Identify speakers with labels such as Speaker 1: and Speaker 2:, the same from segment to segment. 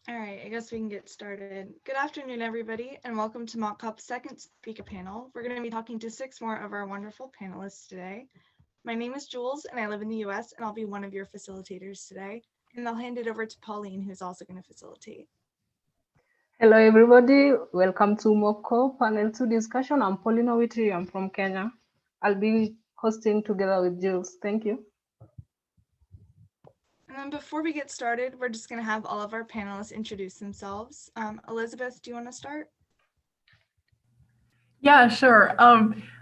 Speaker 1: All right, I guess we can get started. Good afternoon, everybody, and welcome to Mock COP's second speaker panel. We're going to be talking to 6 more of our wonderful panelists today. My name is Jules, and I live in the US, and I'll be one of your facilitators today. And I'll hand it over to Pauline, who's also going to facilitate.
Speaker 2: Hello, everybody. Welcome to MOCO Panel 2 discussion. I'm Pauline Owiti. I'm from Kenya. I'll be hosting together with Jules. Thank you.
Speaker 1: And then before we get started, we're just going to have all of our panelists introduce themselves. Elizabeth, do you want to start?
Speaker 3: Yeah, sure.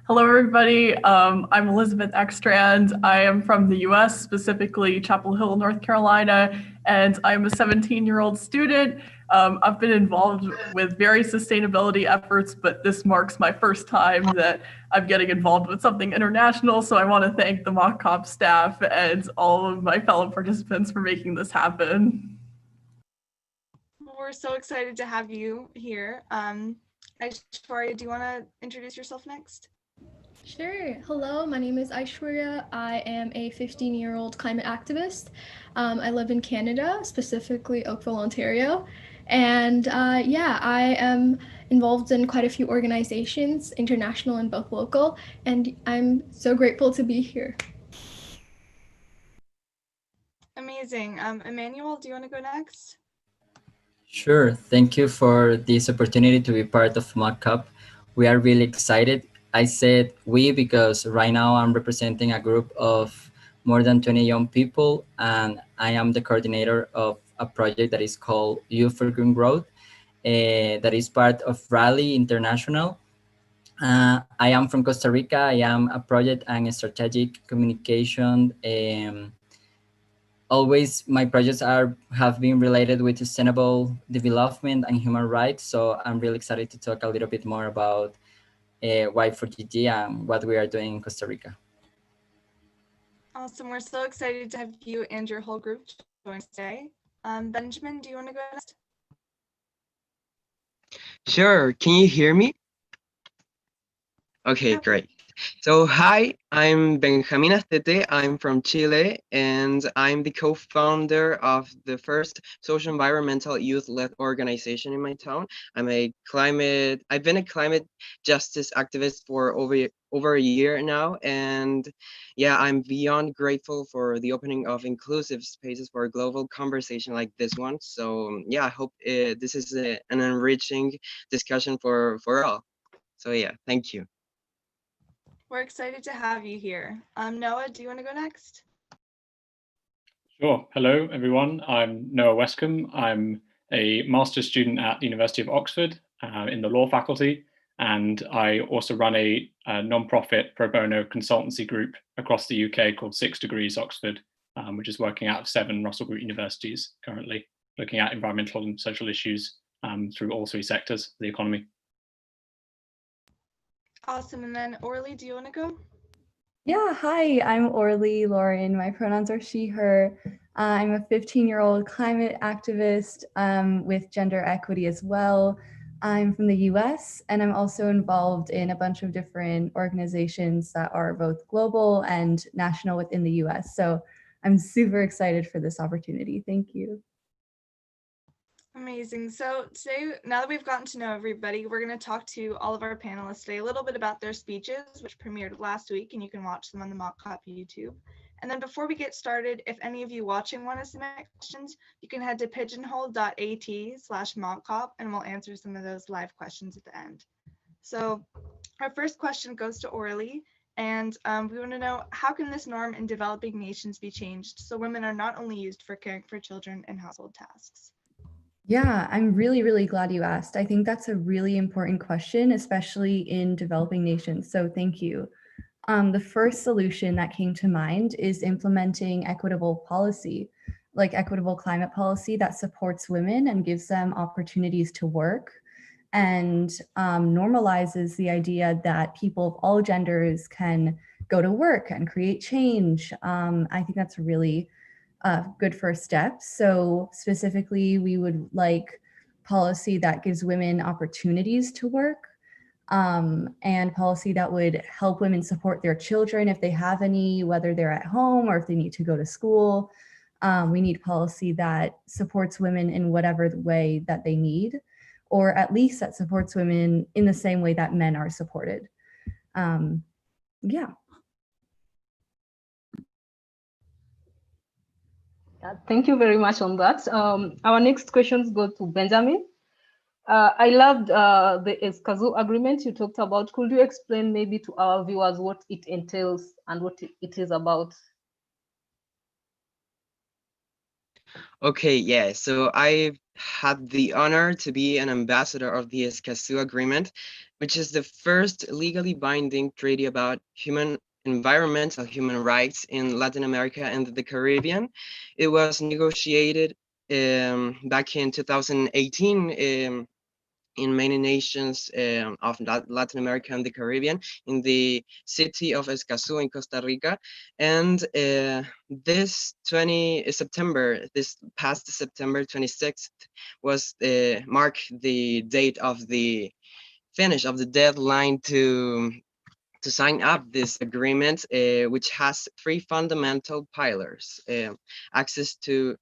Speaker 3: Hello, everybody. I'm Elizabeth Ekstrand. I am from the US, specifically Chapel Hill, North Carolina, and I'm a 17-year-old student. I've been involved with various sustainability efforts, but this marks my first time that I'm getting involved with something international. So I want to thank the Mock COP staff and all of my fellow participants for making this happen.
Speaker 1: We're so excited to have you here. Aishwarya, do you want to introduce yourself next?
Speaker 4: Sure. Hello, my name is Aishwarya. I am a 15-year-old climate activist. I live in Canada, specifically Oakville, Ontario. And yeah, I am involved in quite a few organizations, international and both local, and I'm so grateful to be here.
Speaker 1: Amazing. Emmanuel, do you want to go next?
Speaker 5: Sure. Thank you for this opportunity to be part of Mock COP. We are really excited. I said we because right now I'm representing a group of more than 20 young people, and I am the coordinator of a project that is called Youth for Green Growth, that is part of Rally International. I am from Costa Rica. I am a project and strategic communication. Always my projects have been related with sustainable development and human rights. So I'm really excited to talk a little bit more about Y4GG and what we are doing in Costa Rica.
Speaker 1: Awesome. We're so excited to have you and your whole group join us today. Benjamin, do you want to go next?
Speaker 6: Sure. Can you hear me? Okay,
Speaker 1: Yeah.
Speaker 6: great. So hi, I'm Benjamin Astete. I'm from Chile, and I'm the co-founder of the first social environmental youth-led organization in my town. I've been a climate justice activist for over a year now, and yeah, I'm beyond grateful for the opening of inclusive spaces for a global conversation like this one. So yeah, I hope this is an enriching discussion for all. So yeah, thank you.
Speaker 1: We're excited to have you here. Noah, do you want to go next?
Speaker 7: Sure. Hello, everyone. I'm Noah Wescombe. I'm a master's student at the University of Oxford in the law faculty, and I also run a non-profit pro bono consultancy group across the UK called 6 Degrees Oxford, which is working out of 7 Russell Group universities currently, looking at environmental and social issues through all 3 sectors of the economy.
Speaker 1: Awesome. And then Orlee, do you want to go?
Speaker 8: Yeah, hi, I'm Orlee Lauren. My pronouns are she, her. I'm a 15-year-old climate activist with gender equity as well. I'm from the US, and I'm also involved in a bunch of different organizations that are both global and national within the US. So I'm super excited for this opportunity. Thank you.
Speaker 1: Amazing. So today, now that we've gotten to know everybody, we're going to talk to all of our panelists today a little bit about their speeches, which premiered last week, and you can watch them on the Mock COP YouTube. And then before we get started, if any of you watching want to submit questions, you can head to pigeonhole.at/mockcop, and we'll answer some of those live questions at the end. So our first question goes to Orlee, and we want to know, how can this norm in developing nations be changed so women are not only used for caring for children and household tasks?
Speaker 8: Yeah, I'm really, really glad you asked. I think that's a really important question, especially in developing nations. So thank you. The first solution that came to mind is implementing equitable policy, like equitable climate policy that supports women and gives them opportunities to work and normalizes the idea that people of all genders can go to work and create change. I think that's a really good first step. So specifically, we would like policy that gives women opportunities to work, and policy that would help women support their children if they have any, whether they're at home or if they need to go to school. We need policy that supports women in whatever way that they need, or at least that supports women in the same way that men are supported. Yeah.
Speaker 2: Thank you very much on that. Our next questions go to Benjamin. I loved the Escazú agreement you talked about. Could you explain maybe to our viewers what it entails and what it is about?
Speaker 6: Okay, yeah, so I had the honor to be an ambassador of the Escazú Agreement, which is the first legally binding treaty about environmental human rights in Latin America and the Caribbean. It was negotiated back in 2018 in many nations of Latin America and the Caribbean, in the city of Escazú in Costa Rica. And this past September 26th was mark the date of the finish of the deadline to sign up this agreement, which has three fundamental pillars: access to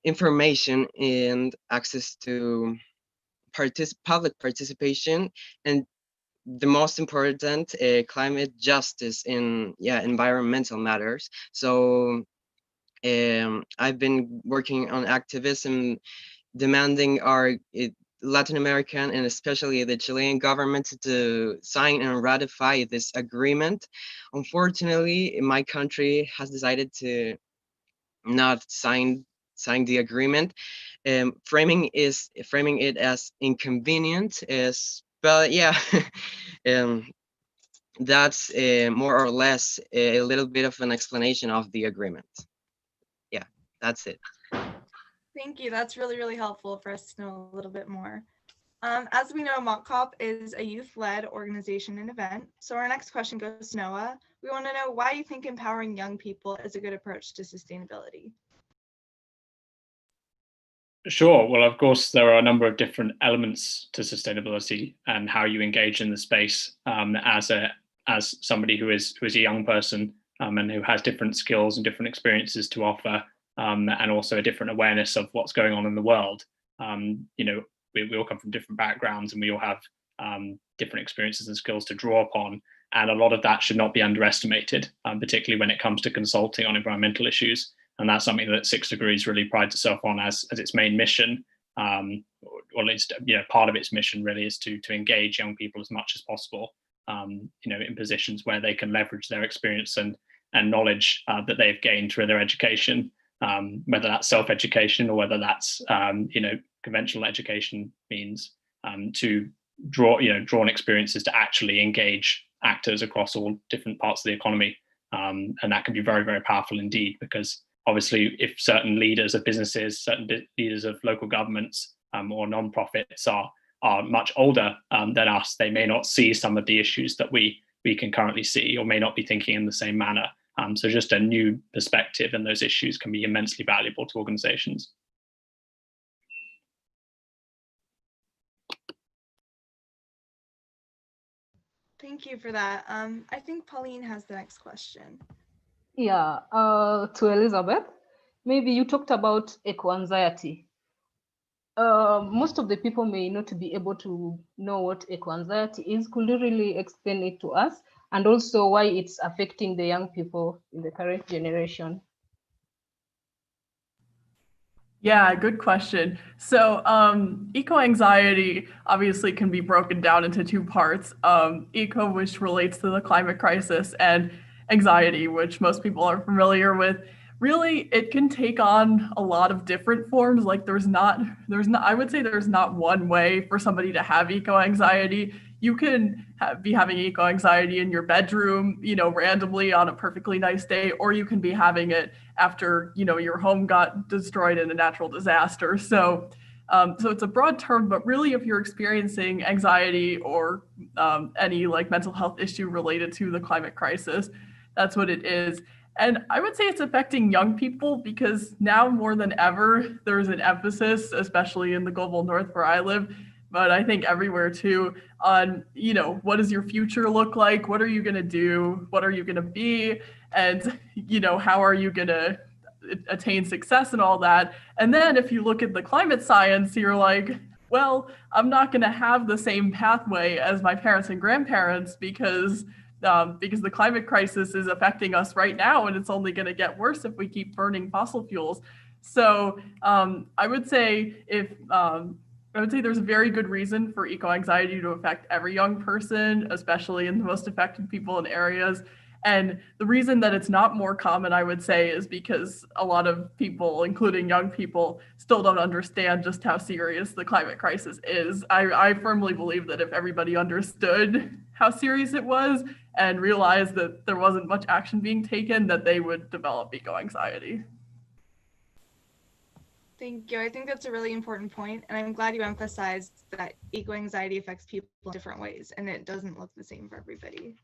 Speaker 6: information and access to public participation, and the most important, climate justice in environmental matters. So I've been working on activism, demanding our Latin American and especially the Chilean government to sign and ratify this agreement. Unfortunately, my country has decided to not sign the agreement, framing it as inconvenient, but yeah. That's more or less a little bit of an explanation of the agreement. Yeah, that's it.
Speaker 1: Thank you. That's really, really helpful for us to know a little bit more. As we know, MockCop is a youth-led organization and event. So our next question goes to Noah. We want to know why you think empowering young people is a good approach to sustainability.
Speaker 7: Sure. Well, of course, there are a number of different elements to sustainability and how you engage in the space as somebody who is a young person and who has different skills and different experiences to offer, and also a different awareness of what's going on in the world. We all come from different backgrounds and we all have different experiences and skills to draw upon. And a lot of that should not be underestimated, particularly when it comes to consulting on environmental issues. And that's something that 6 Degrees really prides itself on as its main mission, or at least part of its mission really is to engage young people as much as possible, in positions where they can leverage their experience and knowledge that they've gained through their education, whether that's self-education or whether that's conventional education means, to draw on experiences to actually engage actors across all different parts of the economy, and that can be very, very powerful indeed, because obviously, if certain leaders of businesses, certain leaders of local governments or non-profits are much older than us, they may not see some of the issues that we can currently see, or may not be thinking in the same manner. So just a new perspective in those issues can be immensely valuable to organizations.
Speaker 1: Thank you for that. I think Pauline has the next question.
Speaker 2: Yeah, to Elizabeth, maybe you talked about eco-anxiety. Most of the people may not be able to know what eco-anxiety is. Could you really explain it to us, and also why it's affecting the young people in the current generation?
Speaker 3: Yeah, good question. So eco-anxiety obviously can be broken down into two parts. Eco, which relates to the climate crisis, and anxiety, which most people are familiar with. Really, it can take on a lot of different forms. Like I would say there's not one way for somebody to have eco-anxiety. You can be having eco-anxiety in your bedroom, randomly on a perfectly nice day, or you can be having it after, your home got destroyed in a natural disaster. So it's a broad term, but really if you're experiencing anxiety or any mental health issue related to the climate crisis, that's what it is. And I would say it's affecting young people because now more than ever, there's an emphasis, especially in the global north where I live, but I think everywhere too, on, what does your future look like? What are you going to do? What are you going to be? And, how are you going to, attain success and all that. And then if you look at the climate science, you're like, well, I'm not going to have the same pathway as my parents and grandparents because the climate crisis is affecting us right now, and it's only going to get worse if we keep burning fossil fuels. So I would say there's a very good reason for eco-anxiety to affect every young person, especially in the most affected people in areas. And the reason that it's not more common, I would say, is because a lot of people, including young people, still don't understand just how serious the climate crisis is. I firmly believe that if everybody understood how serious it was and realized that there wasn't much action being taken, that they would develop eco-anxiety.
Speaker 1: Thank you. I think that's a really important point, and I'm glad you emphasized that eco-anxiety affects people in different ways, and it doesn't look the same for everybody.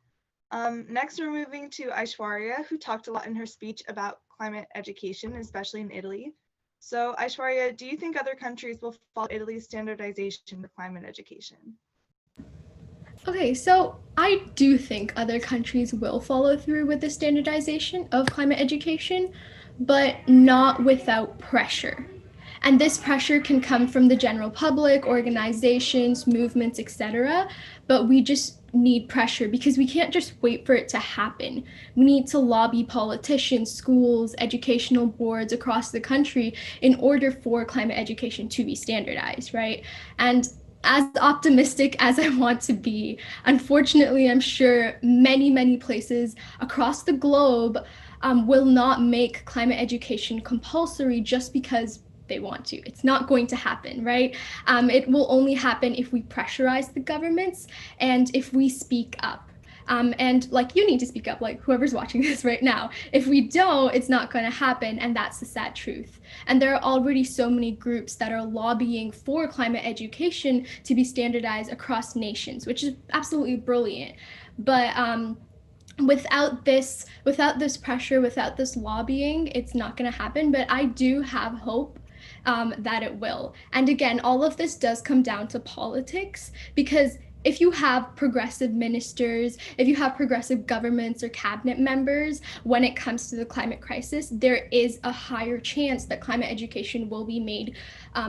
Speaker 1: Next, we're moving to Aishwarya, who talked a lot in her speech about climate education, especially in Italy. So Aishwarya, do you think other countries will follow Italy's standardization for climate education?
Speaker 4: Okay, so I do think other countries will follow through with the standardization of climate education, but not without pressure. And this pressure can come from the general public, organizations, movements, etc. But we just need pressure because we can't just wait for it to happen. We need to lobby politicians, schools, educational boards across the country in order for climate education to be standardized, right? And as optimistic as I want to be, unfortunately, I'm sure many places across the globe will not make climate education compulsory just because they want to. It's not going to happen, right? It will only happen if we pressurize the governments and if we speak up. And like you need to speak up, like whoever's watching this right now. If we don't, it's not going to happen, and that's the sad truth. And there are already so many groups that are lobbying for climate education to be standardized across nations, which is absolutely brilliant. But without this pressure, without this lobbying, it's not going to happen. But I do have hope that it will. And again, all of this does come down to politics, because if you have progressive ministers, if you have progressive governments or cabinet members, when it comes to the climate crisis, there is a higher chance that climate education will be made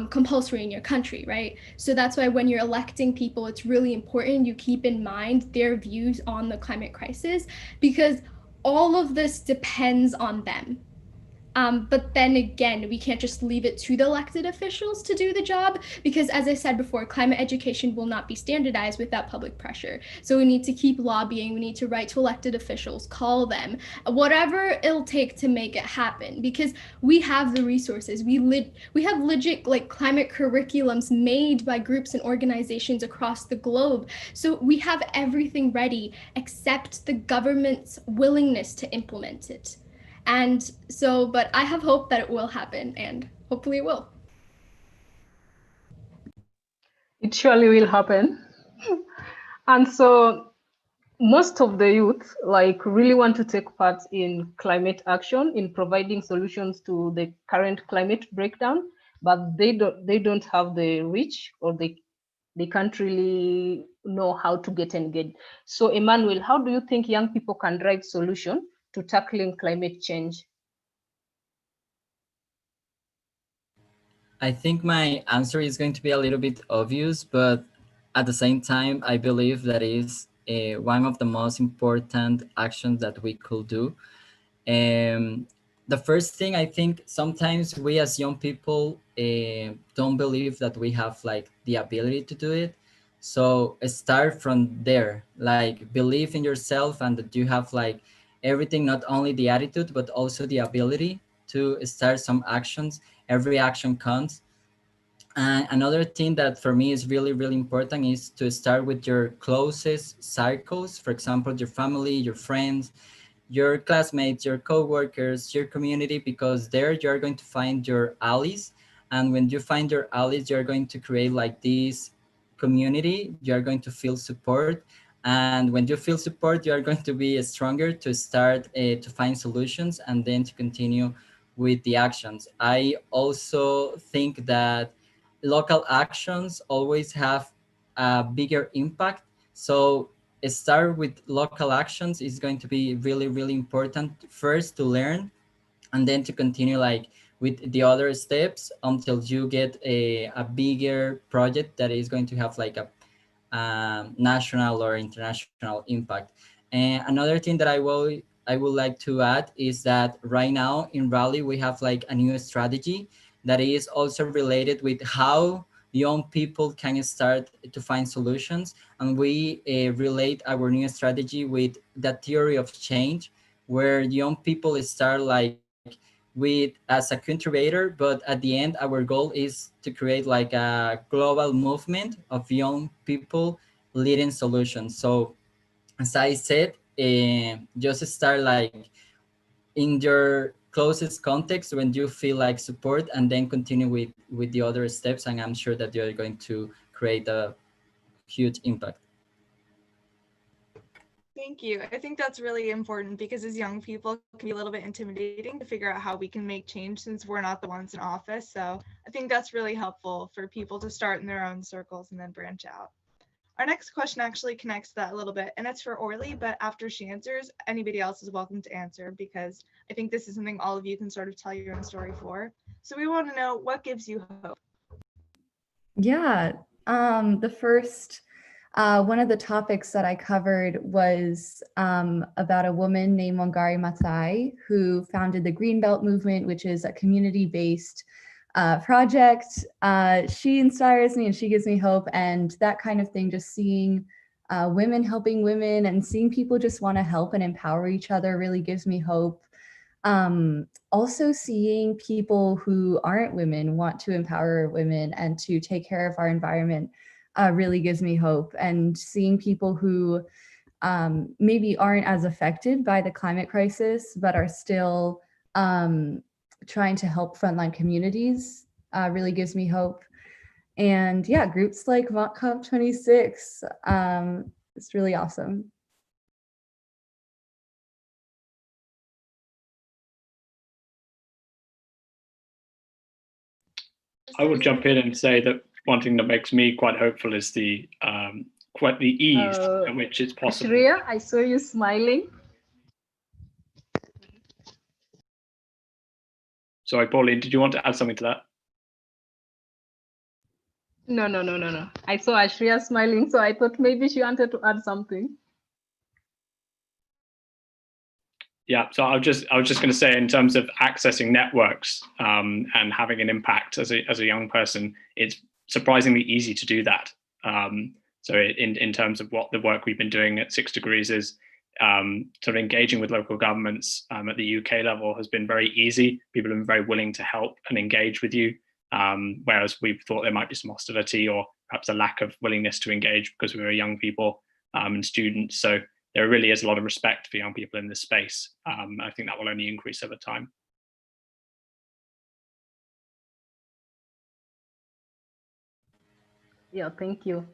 Speaker 4: compulsory in your country, right? So that's why when you're electing people, it's really important you keep in mind their views on the climate crisis, because all of this depends on them. But then again, we can't just leave it to the elected officials to do the job, because as I said before, climate education will not be standardized without public pressure. So we need to keep lobbying, we need to write to elected officials, call them, whatever it'll take to make it happen, because we have the resources. We have legit like climate curriculums made by groups and organizations across the globe. So we have everything ready except the government's willingness to implement it. And so, but I have hope that it will happen, and hopefully it will.
Speaker 2: It surely will happen. And so most of the youth like really want to take part in climate action, in providing solutions to the current climate breakdown, but they don't have the reach, or they can't really know how to get engaged. So Emmanuel, how do you think young people can drive solution to tackling climate change?
Speaker 5: I think my answer is going to be a little bit obvious, but at the same time, I believe that is one of the most important actions that we could do. The first thing, I think sometimes we as young people don't believe that we have like the ability to do it. So start from there, like believe in yourself and that you have like everything, not only the attitude, but also the ability to start some actions. Every action counts. And another thing that for me is really, really important is to start with your closest circles. For example, your family, your friends, your classmates, your co-workers, your community, because there you're going to find your allies. And when you find your allies, you're going to create like this community, you're going to feel support. And when you feel support, you're going to be stronger to start to find solutions and then to continue with the actions. I also think that local actions always have a bigger impact. So start with local actions is going to be really, really important first to learn and then to continue like with the other steps until you get a bigger project that is going to have like a national or international impact. And another thing that I would like to add is that right now in Raleigh we have like a new strategy that is also related with how young people can start to find solutions, and we relate our new strategy with the theory of change, where young people start like with as a contributor, but at the end our goal is to create like a global movement of young people leading solutions. So as I said, just start like in your closest context when you feel like support, and then continue with the other steps, and I'm sure that you're going to create a huge impact.
Speaker 1: Thank you. I think that's really important because as young people it can be a little bit intimidating to figure out how we can make change since we're not the ones in office. So I think that's really helpful for people to start in their own circles and then branch out. Our next question actually connects to that a little bit, and it's for Orlee, but after she answers, anybody else is welcome to answer because I think this is something all of you can sort of tell your own story for. So we want to know, what gives you hope?
Speaker 8: Yeah, the first, one of the topics that I covered was about a woman named Wangari Maathai who founded the Greenbelt movement, which is a community-based project. She inspires me and she gives me hope, and that kind of thing, just seeing women helping women and seeing people just want to help and empower each other really gives me hope. Also seeing people who aren't women want to empower women and to take care of our environment really gives me hope. And seeing people who maybe aren't as affected by the climate crisis, but are still trying to help frontline communities really gives me hope. And yeah, groups like COP26, it's really awesome.
Speaker 7: I will jump in and say that one thing that makes me quite hopeful is the ease at which it's possible.
Speaker 2: Aishwarya, I saw you smiling.
Speaker 7: Sorry, Pauline, did you want to add something to that?
Speaker 2: No. I saw Aishwarya smiling, so I thought maybe she wanted to add something.
Speaker 7: Yeah, so I was just going to say, in terms of accessing networks and having an impact as a young person, it's surprisingly easy to do that. So in terms of what the work we've been doing at 6 Degrees is, sort of engaging with local governments at the UK level has been very easy. People have been very willing to help and engage with you, whereas we thought there might be some hostility or perhaps a lack of willingness to engage because we were young people and students. So there really is a lot of respect for young people in this space. I think that will only increase over time.
Speaker 2: Yeah, thank you.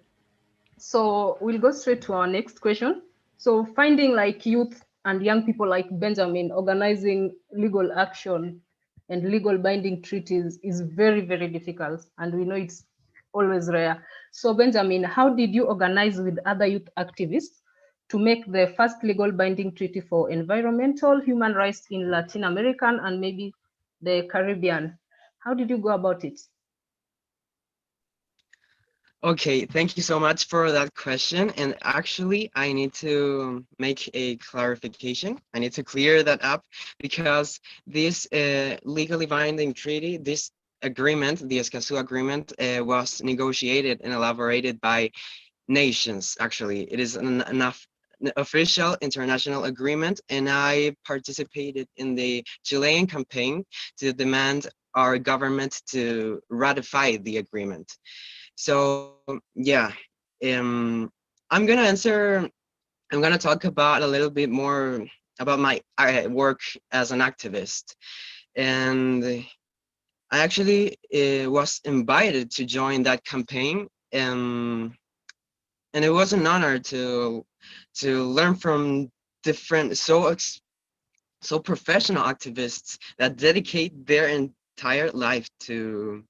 Speaker 2: So we'll go straight to our next question. So finding like youth and young people like Benjamin organizing legal action and legal binding treaties is very, very difficult. And we know it's always rare. So Benjamin, how did you organize with other youth activists to make the first legal binding treaty for environmental human rights in Latin American and maybe the Caribbean? How did you go about it?
Speaker 6: Okay, thank you so much for that question. And actually, I need to make a clarification. I need to clear that up because this legally binding treaty, this agreement, the Escazú agreement, was negotiated and elaborated by nations. Actually, it is an official international agreement, and I participated in the Chilean campaign to demand our government to ratify the agreement. So yeah, I'm gonna talk about a little bit more about my work as an activist. And I actually was invited to join that campaign, and it was an honor to learn from different so professional activists that dedicate their entire life to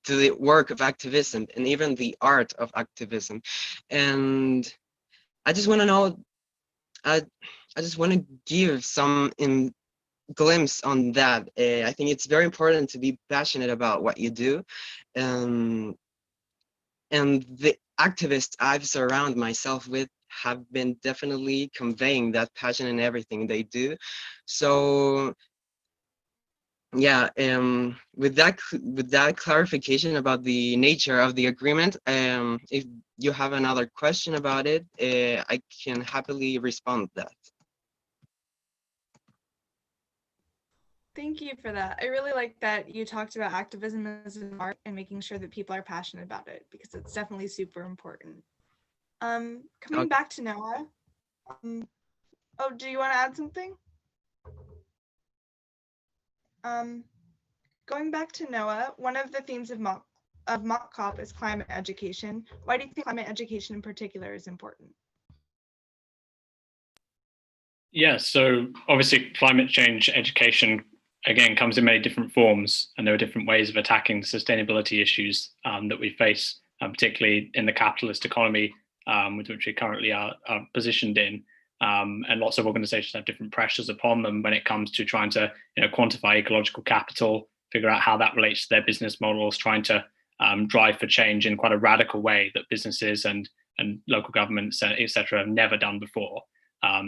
Speaker 6: the work of activism and even the art of activism. And I just want to know I just want to give some glimpse on that. I think it's very important to be passionate about what you do. Um, and the activists I've surrounded myself with have been definitely conveying that passion in everything they do. So yeah, with that clarification about the nature of the agreement, if you have another question about it, I can happily respond to that.
Speaker 1: Thank you for that. I really like that you talked about activism as an art and making sure that people are passionate about it, because it's definitely super important. Coming
Speaker 6: Okay.
Speaker 1: back to Noah. Oh, do you want to add something? Going back to Noah, one of the themes of Mock COP is climate education. Why do you think climate education in particular is important?
Speaker 7: Yeah, so obviously climate change education, again, comes in many different forms, and there are different ways of attacking sustainability issues that we face, particularly in the capitalist economy with which we currently are positioned in. And lots of organizations have different pressures upon them when it comes to trying to quantify ecological capital, figure out how that relates to their business models, trying to drive for change in quite a radical way that businesses and local governments, et cetera, have never done before.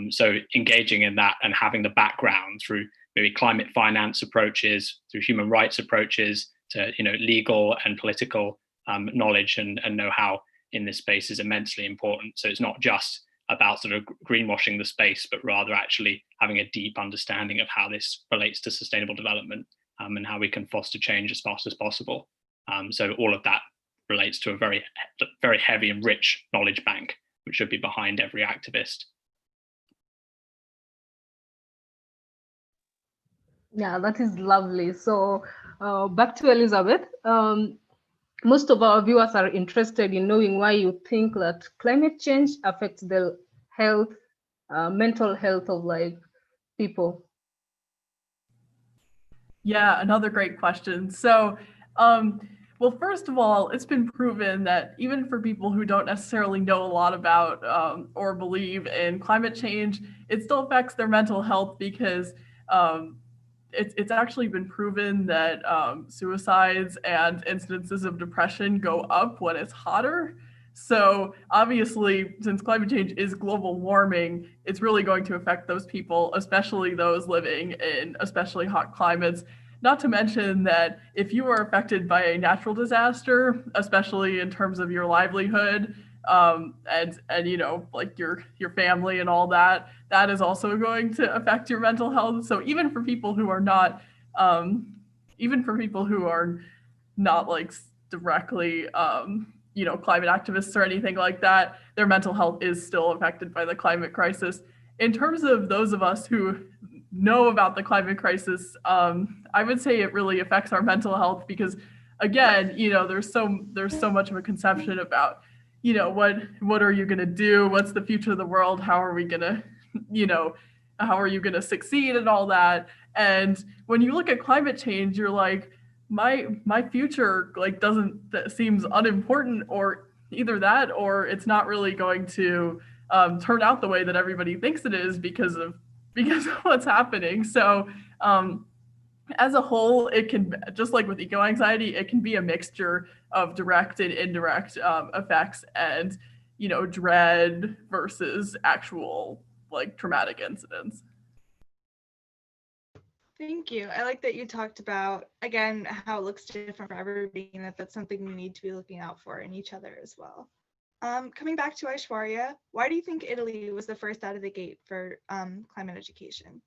Speaker 7: So engaging in that and having the background through maybe climate finance approaches, through human rights approaches, to legal and political knowledge and know-how in this space is immensely important. So it's not just about sort of greenwashing the space, but rather actually having a deep understanding of how this relates to sustainable development and how we can foster change as fast as possible. So all of that relates to a very, very heavy and rich knowledge bank, which should be behind every activist.
Speaker 2: Yeah, that is lovely. So back to Elizabeth. Most of our viewers are interested in knowing why you think that climate change affects the health, mental health of people.
Speaker 3: Yeah, another great question. So, well, first of all, it's been proven that even for people who don't necessarily know a lot about or believe in climate change, it still affects their mental health because it's actually been proven that suicides and incidences of depression go up when it's hotter. So obviously, since climate change is global warming, it's really going to affect those people, especially those living in especially hot climates. Not to mention that if you are affected by a natural disaster, especially in terms of your livelihood, and like your family and all that, that is also going to affect your mental health. So even for people who are not like directly climate activists or anything like that, their mental health is still affected by the climate crisis. In terms of those of us who know about the climate crisis, I would say it really affects our mental health because, again, there's so much of a conception about, what are you going to do? What's the future of the world? How are we going to, how are you going to succeed and all that? And when you look at climate change, you're like, my future that seems unimportant, or either that, or it's not really going to turn out the way that everybody thinks it is because of what's happening. So as a whole, it can, just like with eco anxiety, it can be a mixture of direct and indirect effects, and dread versus actual traumatic incidents.
Speaker 1: Thank you. I like that you talked about, again, how it looks different for everybody, and that's something we need to be looking out for in each other as well. Coming back to Aishwarya, why do you think Italy was the first out of the gate for climate education?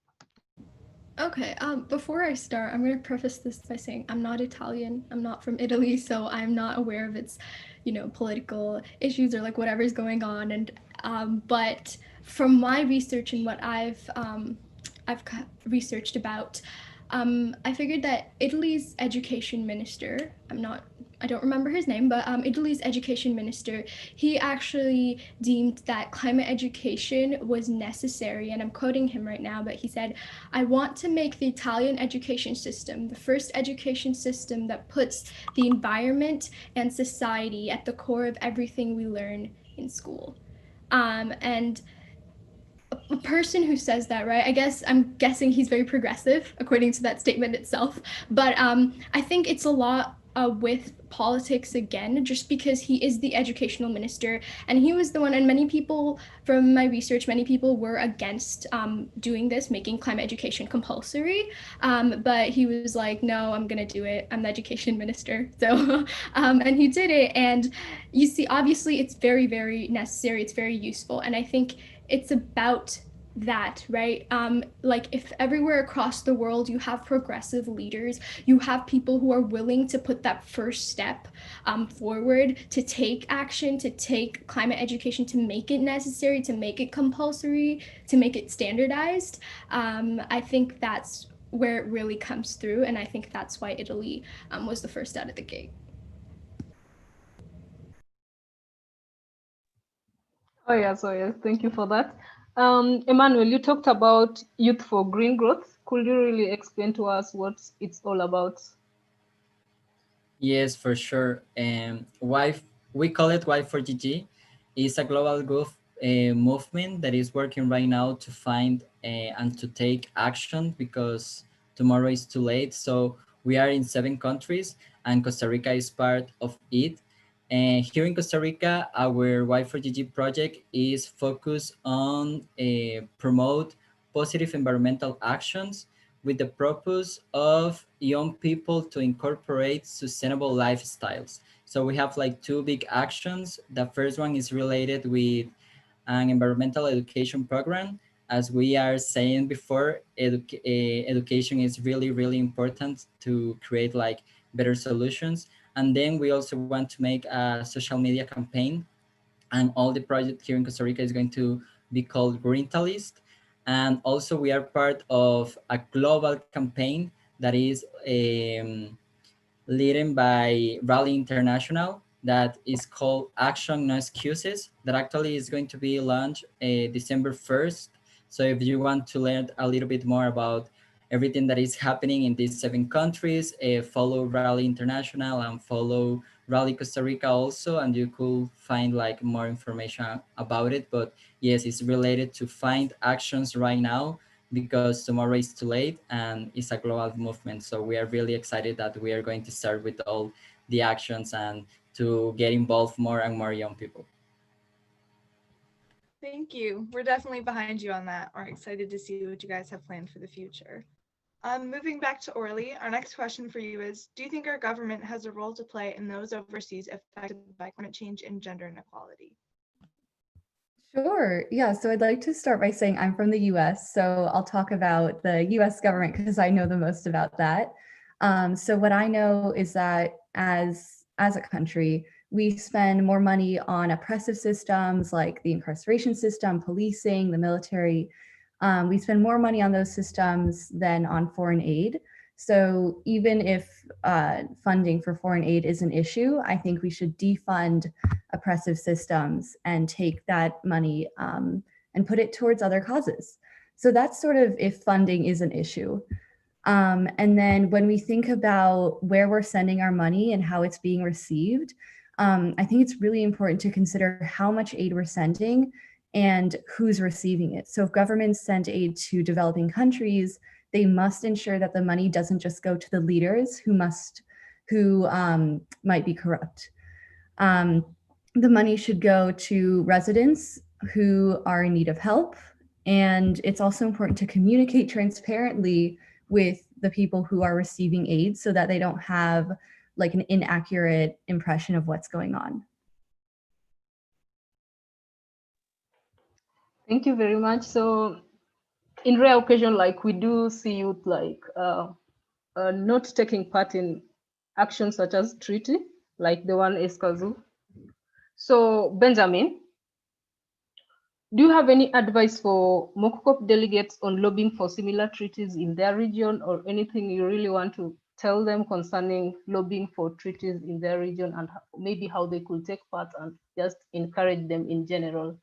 Speaker 4: Okay, before I start, I'm going to preface this by saying I'm not Italian. I'm not from Italy, so I'm not aware of its, political issues or whatever's going on. And but from my research and what I've researched about, I figured that Italy's education minister, I don't remember his name, but Italy's education minister, he actually deemed that climate education was necessary. And I'm quoting him right now, but he said, "I want to make the Italian education system the first education system that puts the environment and society at the core of everything we learn in school." And a person who says that, right? I'm guessing he's very progressive according to that statement itself. But I think it's a lot with politics again, just because he is the educational minister, and he was the one, and many people from my research, many people were against doing this, making climate education compulsory. But he was like, no, I'm gonna do it. I'm the education minister. So, and he did it. And you see, obviously it's very, very necessary. It's very useful. And I think it's about that, right? Like if everywhere across the world you have progressive leaders, you have people who are willing to put that first step forward, to take action, to take climate education, to make it necessary, to make it compulsory, to make it standardized. I think that's where it really comes through, and I think that's why Italy was the first out of the gate.
Speaker 2: Oh yes, thank you for that. Emmanuel, you talked about Youth for Green Growth. Could you really explain to us what it's all about?
Speaker 5: Yes, for sure. We call it Y4GG. It's a global growth movement that is working right now to find and to take action, because tomorrow is too late. So we are in 7 countries and Costa Rica is part of it. And here in Costa Rica, our Y4GG project is focused on promote positive environmental actions with the purpose of young people to incorporate sustainable lifestyles. So we have like 2 big actions. The first one is related with an environmental education program. As we are saying before, education is really, really important to create like better solutions. And then we also want to make a social media campaign, and all the project here in Costa Rica is going to be called Greentalist. And also we are part of a global campaign that is led by Rally International, that is called Action No Excuses, that actually is going to be launched December 1st. So if you want to learn a little bit more about everything that is happening in these 7 countries, follow Rally International and follow Rally Costa Rica also, and you could find like more information about it. But yes, it's related to find actions right now, because tomorrow is too late and it's a global movement. So we are really excited that we are going to start with all the actions and to get involved more and more young people.
Speaker 1: Thank you. We're definitely behind you on that. We're excited to see what you guys have planned for the future. Moving back to Orlee, our next question for you is, do you think our government has a role to play in those overseas affected by climate change and gender inequality?
Speaker 8: Sure. Yeah. So I'd like to start by saying I'm from the US. So I'll talk about the US government because I know the most about that. So what I know is that as a country, we spend more money on oppressive systems like the incarceration system, policing, the military. We spend more money on those systems than on foreign aid. So even if funding for foreign aid is an issue, I think we should defund oppressive systems and take that money and put it towards other causes. So that's sort of if funding is an issue. And then when we think about where we're sending our money and how it's being received, I think it's really important to consider how much aid we're sending and who's receiving it. So if governments send aid to developing countries, they must ensure that the money doesn't just go to the leaders who might be corrupt. The money should go to residents who are in need of help. And it's also important to communicate transparently with the people who are receiving aid so that they don't have like an inaccurate impression of what's going on.
Speaker 2: Thank you very much. So in rare occasion, like we do see youth like not taking part in actions such as treaty, like the one Escazú. So Benjamin, do you have any advice for MOCOP delegates on lobbying for similar treaties in their region, or anything you really want to tell them concerning lobbying for treaties in their region, and maybe how they could take part and just encourage them in general?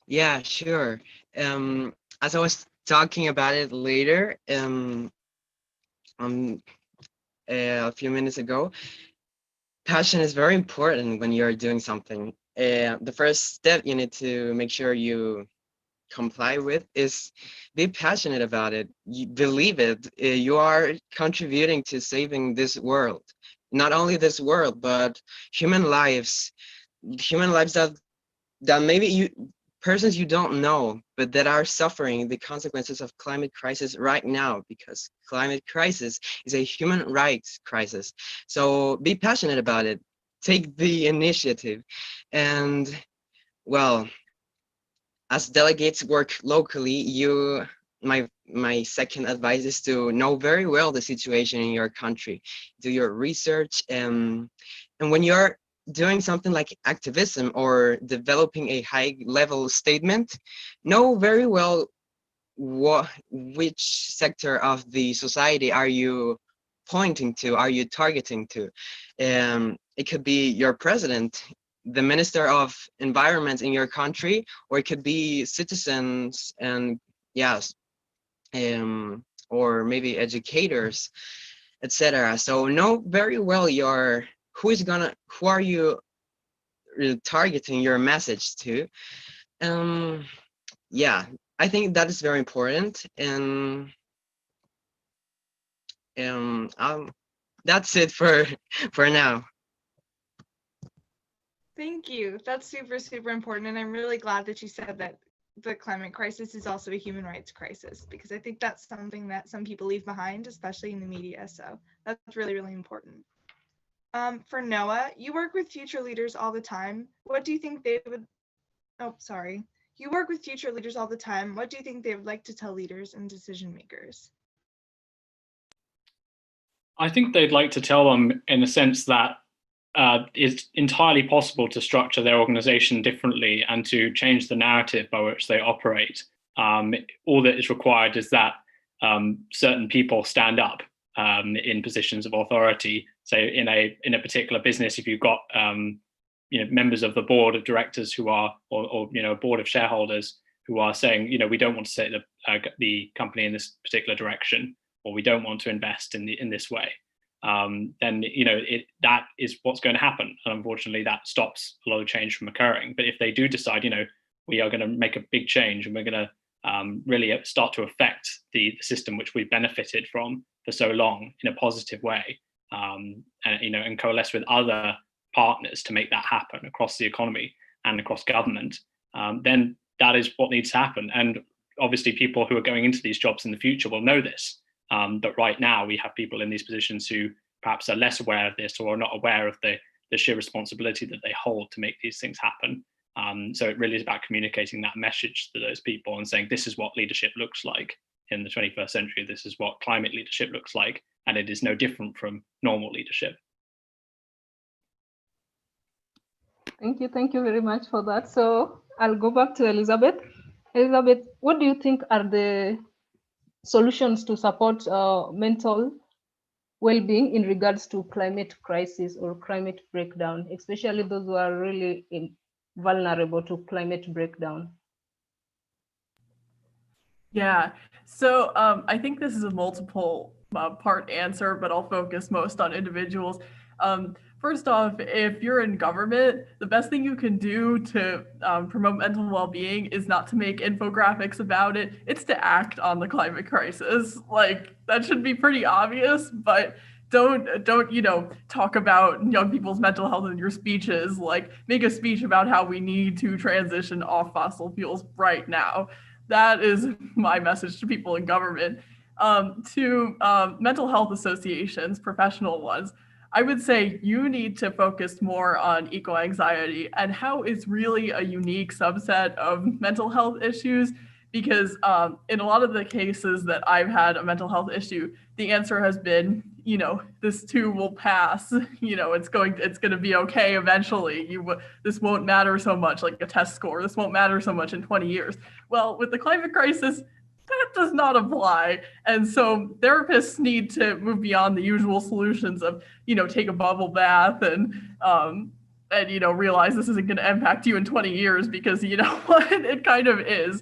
Speaker 6: Yeah, sure. As I was talking about it later, a few minutes ago, passion is very important when you're doing something. the first step you need to make sure you comply with is be passionate about it. You believe it. You are contributing to saving this world. Not only this world, but human lives that maybe persons you don't know, but that are suffering the consequences of climate crisis right now, because climate crisis is a human rights crisis. So be passionate about it. Take the initiative. And well, as delegates work locally, my second advice is to know very well the situation in your country. Do your research, and when you're doing something like activism or developing a high level statement, know very well which sector of the society are you pointing to, are you targeting to. It could be your president, the minister of environment in your country, or it could be citizens, and yes, or maybe educators, etc. So know very well who are you targeting your message to. Yeah, I think that is very important. And that's it for now.
Speaker 1: Thank you. That's super, super important. And I'm really glad that you said that the climate crisis is also a human rights crisis, because I think that's something that some people leave behind, especially in the media. So that's really, really important. For Noah, you work with future leaders all the time. What do you think they would, You work with future leaders all the time. What do you think they would like to tell leaders and decision makers?
Speaker 7: I think they'd like to tell them in the sense that it's entirely possible to structure their organization differently and to change the narrative by which they operate. All that is required is that certain people stand up in positions of authority. So in a particular business, if you've got members of the board of directors who are, or a board of shareholders who are saying, we don't want to take the company in this particular direction, or we don't want to invest in this way, then that is what's going to happen. And unfortunately, that stops a lot of change from occurring. But if they do decide, we are going to make a big change, and we're going to really start to affect the system which we've benefited from for so long in a positive way, and coalesce with other partners to make that happen across the economy and across government, then that is what needs to happen. And obviously, people who are going into these jobs in the future will know this. But right now, we have people in these positions who perhaps are less aware of this, or are not aware of the sheer responsibility that they hold to make these things happen. So it really is about communicating that message to those people and saying, this is what leadership looks like in the 21st century. This is what climate leadership looks like, and it is no different from normal leadership.
Speaker 2: Thank you very much for that. So I'll go back to Elizabeth. Elizabeth, what do you think are the solutions to support mental well-being in regards to climate crisis or climate breakdown, especially those who are really vulnerable to climate breakdown?
Speaker 3: Yeah, so I think this is a multiple part answer, but I'll focus most on individuals. First off, if you're in government, the best thing you can do to promote mental well-being is not to make infographics about it. It's to act on the climate crisis. Like, that should be pretty obvious, but don't talk about young people's mental health in your speeches. Like, make a speech about how we need to transition off fossil fuels right now. That is my message to people in government. To mental health associations, professional ones, I would say you need to focus more on eco-anxiety and how it's really a unique subset of mental health issues, because in a lot of the cases that I've had a mental health issue, the answer has been, this too will pass. It's going to be okay eventually. This won't matter so much, like a test score. This won't matter so much in 20 years. Well, with the climate crisis, that does not apply. And so therapists need to move beyond the usual solutions of, take a bubble bath and realize this isn't going to impact you in 20 years, because what, it kind of is.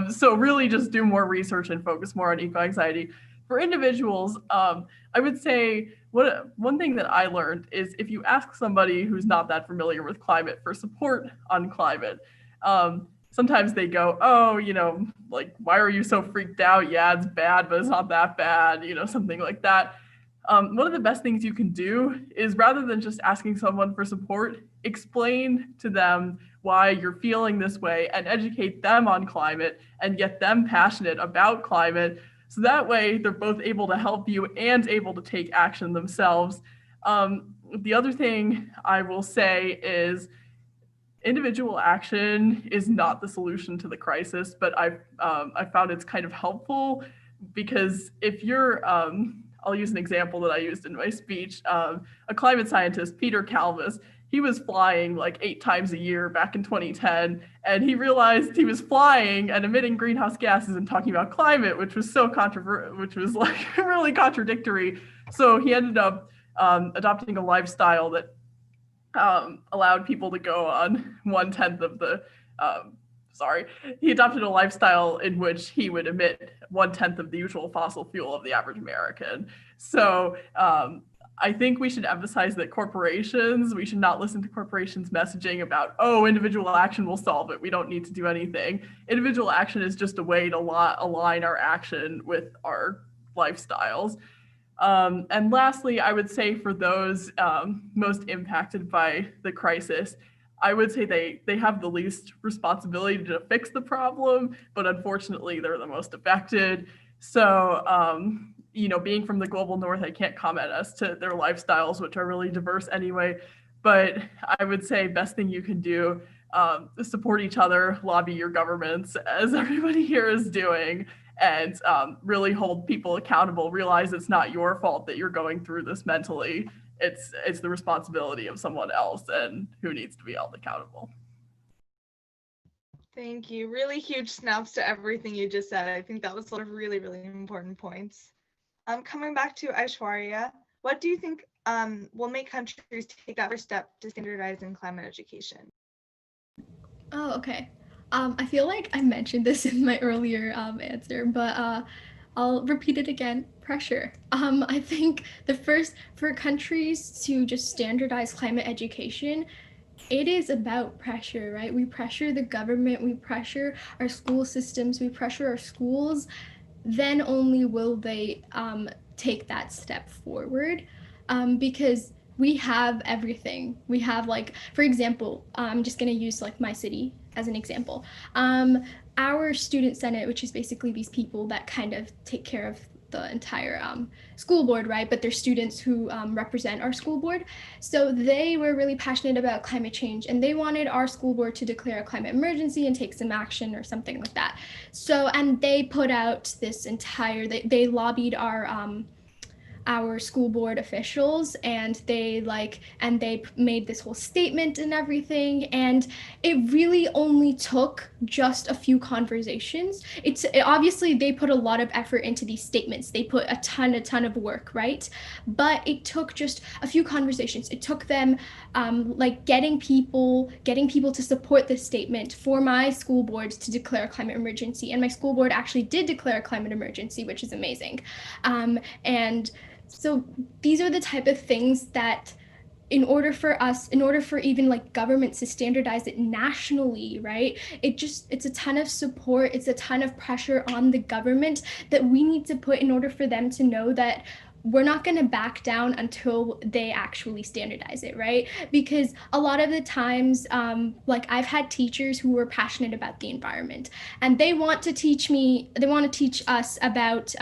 Speaker 3: So really just do more research and focus more on eco-anxiety. For individuals, I would say one thing that I learned is if you ask somebody who's not that familiar with climate for support on climate, sometimes they go, oh, like, why are you so freaked out? Yeah, it's bad, but it's not that bad, something like that. One of the best things you can do is, rather than just asking someone for support, explain to them why you're feeling this way and educate them on climate and get them passionate about climate. So that way they're both able to help you and able to take action themselves. The other thing I will say is individual action is not the solution to the crisis, but I found it's kind of helpful, because if you're, I'll use an example that I used in my speech, a climate scientist, Peter Kalmus, he was flying like 8 times a year back in 2010, and he realized he was flying and emitting greenhouse gases and talking about climate, which was so which was like really contradictory. So he ended up adopting a lifestyle that allowed people to go on 1/10 of the, he adopted a lifestyle in which he would emit 1/10 of the usual fossil fuel of the average American. So I think we should emphasize that we should not listen to corporations messaging about, oh, individual action will solve it, we don't need to do anything. Individual action is just a way to align our action with our lifestyles. And lastly, I would say for those most impacted by the crisis, I would say they have the least responsibility to fix the problem, but unfortunately they're the most affected. So, being from the global north, I can't comment as to their lifestyles, which are really diverse anyway, but I would say best thing you can do is support each other, lobby your governments, as everybody here is doing, and really hold people accountable. Realize it's not your fault that you're going through this mentally. It's the responsibility of someone else, and who needs to be held accountable.
Speaker 1: Thank you. Really huge snaps to everything you just said. I think that was sort of really, really important points. Coming back to Aishwarya, what do you think will make countries take that first step to standardizing climate education?
Speaker 4: Oh, okay. I feel like I mentioned this in my earlier answer, but I'll repeat it again. Pressure. I think for countries to just standardize climate education, it is about pressure, right? We pressure the government, we pressure our school systems, we pressure our schools, then only will they take that step forward, because we have everything. We have, like, for example, I'm just going to use like my city as an example. Our student senate, which is basically these people that kind of take care of the entire school board, right? But they're students who represent our school board. So they were really passionate about climate change, and they wanted our school board to declare a climate emergency and take some action or something like that. So, and they put out this entire, they lobbied our school board officials, and they made this whole statement and everything, and it really only took just a few conversations. Obviously they put a lot of effort into these statements, they put a ton of work, right? But it took just a few conversations. It took them getting people to support this statement for my school board to declare a climate emergency, and my school board actually did declare a climate emergency, which is amazing. And so these are the type of things that, in order for even like governments to standardize it nationally, right? It's a ton of support, it's a ton of pressure on the government that we need to put in order for them to know that we're not going to back down until they actually standardize it, right? Because a lot of the times, I've had teachers who were passionate about the environment, and they want to teach us about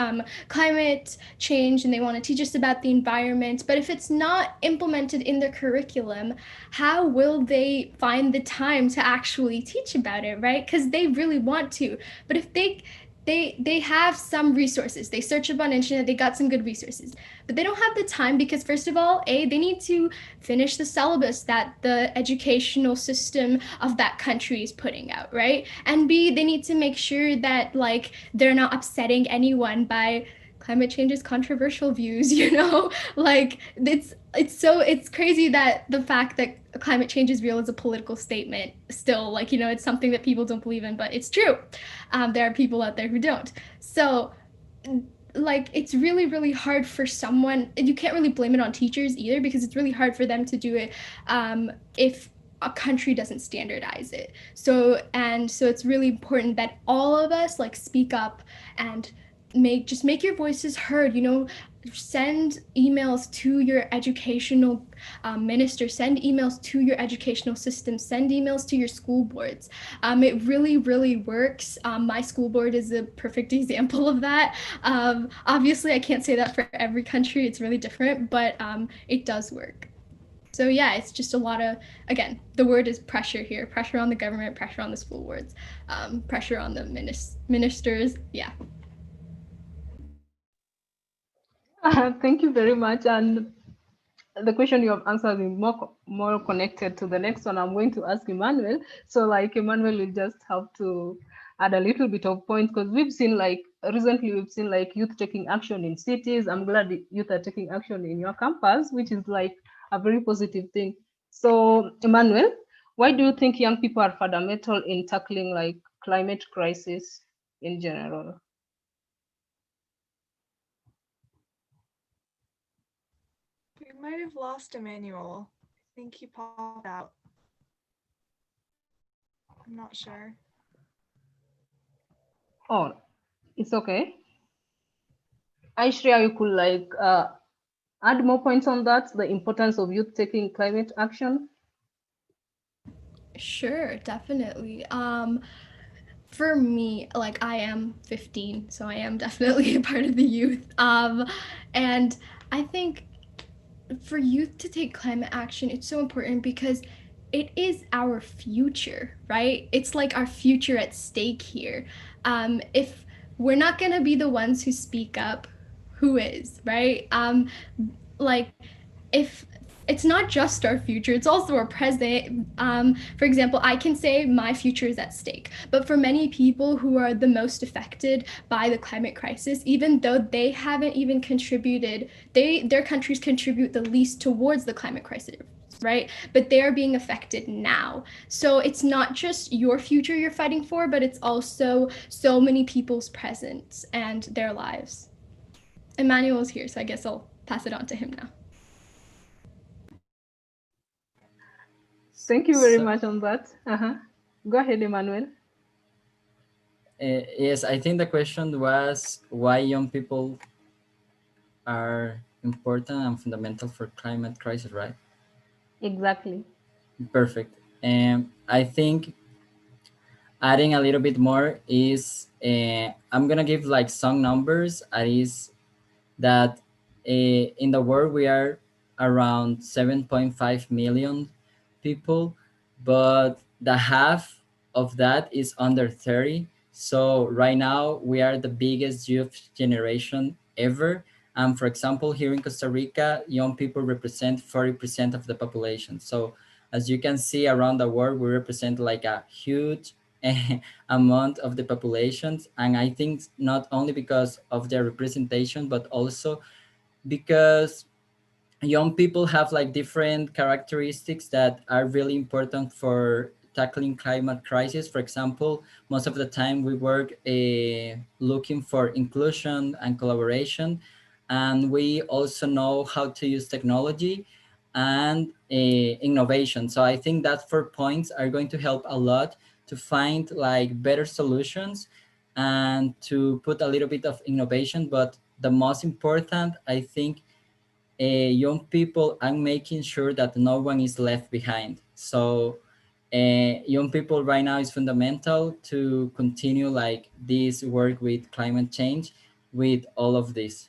Speaker 4: climate change, and they want to teach us about the environment. But if it's not implemented in their curriculum, how will they find the time to actually teach about it, right? Because they really want to. But if they have some resources, they search up on internet, they got some good resources, but they don't have the time because, first of all, A, they need to finish the syllabus that the educational system of that country is putting out, right? And B, they need to make sure that they're not upsetting anyone by climate change's controversial views, it's crazy that the fact that climate change is real is a political statement still, it's something that people don't believe in, but it's true. There are people out there who don't. So like it's really, really hard for someone, you can't really blame it on teachers either, because it's really hard for them to do it if a country doesn't standardize it. So it's really important that all of us like speak up and make your voices heard, you know. Send emails to your educational minister, send emails to your educational system, send emails to your school boards. It really, really works. My school board is a perfect example of that. Obviously, I can't say that for every country, it's really different, but it does work. So yeah, it's just a lot of, again, the word is pressure here, pressure on the government, pressure on the school boards, pressure on the ministers, yeah.
Speaker 2: Thank you very much. And the question you have answered is more connected to the next one. I'm going to ask Emmanuel. So like Emmanuel will just have to add a little bit of points, because we've seen recently youth taking action in cities. I'm glad youth are taking action in your campus, which is like a very positive thing. So Emmanuel, why do you think young people are fundamental in tackling like climate crisis in general?
Speaker 1: We might have lost Emmanuel. I think he popped out. I'm not sure.
Speaker 2: Oh, it's okay. Aishwarya, you could add more points on that, the importance of youth taking climate action.
Speaker 4: Sure, definitely. For me, like I am 15, so I am definitely a part of the youth. And I think for youth to take climate action, it's so important because it is our future, right? It's like our future at stake here. If we're not gonna be the ones who speak up, who is, right? Like if it's not just our future, it's also our present. For example, I can say my future is at stake, but for many people who are the most affected by the climate crisis, even though they haven't even contributed, their countries contribute the least towards the climate crisis, right? But they are being affected now. So it's not just your future you're fighting for, but it's also so many people's present and their lives. Emmanuel is here, so I guess I'll pass it on to him now.
Speaker 2: Thank you very much on that. Go ahead, Emmanuel.
Speaker 5: Yes, I think the question was why young people are important and fundamental for climate crisis, right?
Speaker 2: Exactly.
Speaker 5: Perfect. And I think adding a little bit more is I'm gonna give like some numbers. Is that in the world we are around 7.5 million people, but the half of that is under 30. So right now we are the biggest youth generation ever. And for example, here in Costa Rica, young people represent 40% of the population. So as you can see around the world, we represent like a huge amount of the populations. And I think not only because of their representation, but also because young people have like different characteristics that are really important for tackling climate crisis. For example, most of the time we work looking for inclusion and collaboration, and we also know how to use technology and innovation. So I think that 4 points are going to help a lot to find like better solutions and to put a little bit of innovation. But the most important, I think, young people and making sure that no one is left behind. So young people right now is fundamental to continue like this work with climate change with all of this.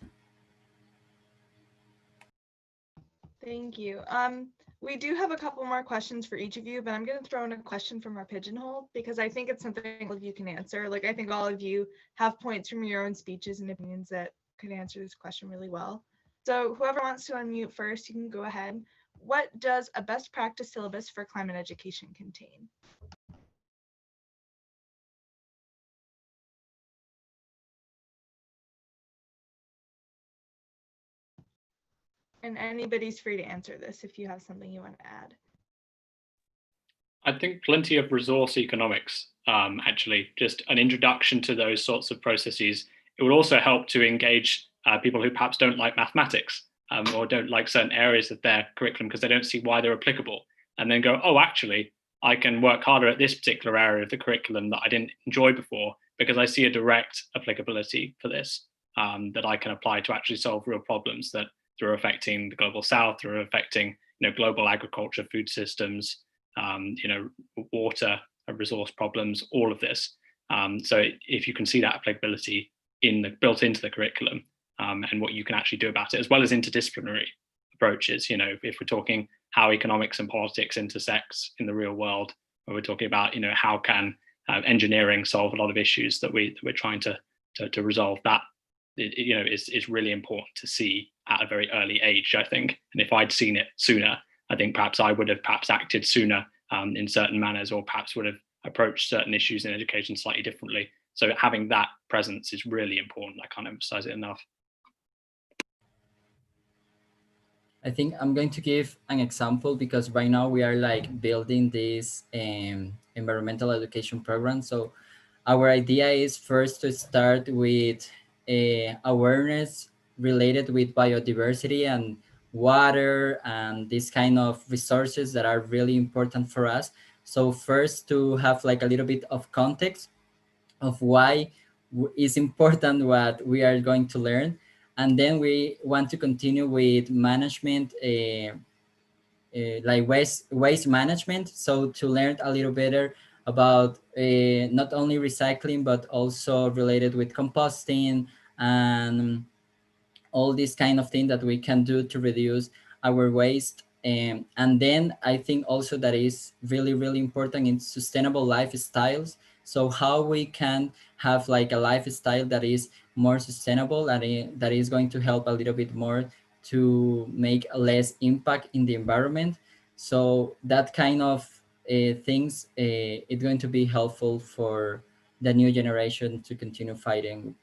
Speaker 1: Thank you. We do have a couple more questions for each of you, but I'm going to throw in a question from our pigeonhole because I think it's something all of you can answer. Like, I think all of you have points from your own speeches and opinions that could answer this question really well. So whoever wants to unmute first, you can go ahead. What does a best practice syllabus for climate education contain? And anybody's free to answer this if you have something you want to add.
Speaker 7: I think plenty of resource economics, actually, just an introduction to those sorts of processes it will also help to engage people who perhaps don't like mathematics or don't like certain areas of their curriculum because they don't see why they're applicable, and then go, oh, actually, I can work harder at this particular area of the curriculum that I didn't enjoy before because I see a direct applicability for this that I can apply to actually solve real problems that are affecting the global south, that are affecting global agriculture, food systems, water resource problems, all of this. So if you can see that applicability built into the curriculum and what you can actually do about it, as well as interdisciplinary approaches, if we're talking how economics and politics intersects in the real world, or we're talking about how can engineering solve a lot of issues that we're trying to resolve, that is really important to see at a very early age, I think. And if I'd seen it sooner, I think perhaps I would have acted sooner in certain manners, or perhaps would have approached certain issues in education slightly differently. So having that presence is really important. I can't emphasize it enough.
Speaker 5: I think I'm going to give an example because right now we are building this environmental education program. So our idea is first to start with awareness related with biodiversity and water and this kind of resources that are really important for us. So first to have a little bit of context of why is important what we are going to learn. And then we want to continue with management, like waste management. So to learn a little better about not only recycling, but also related with composting and all this kind of thing that we can do to reduce our waste. And then I think also that is really, really important in sustainable lifestyles. So how we can have a lifestyle that is more sustainable and that is going to help a little bit more to make less impact in the environment. So that kind of things, it's going to be helpful for the new generation to continue fighting.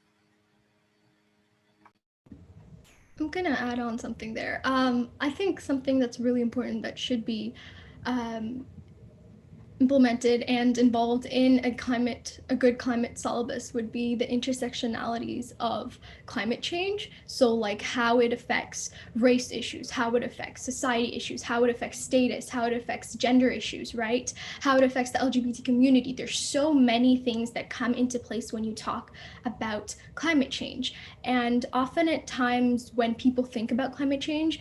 Speaker 4: I'm gonna add on something there. I think something that's really important that should be implemented and involved in a good climate syllabus would be the intersectionalities of climate change. So like how it affects race issues, how it affects society issues, how it affects status, how it affects gender issues, right? How it affects the LGBT community. There's so many things that come into place when you talk about climate change. And often at times when people think about climate change,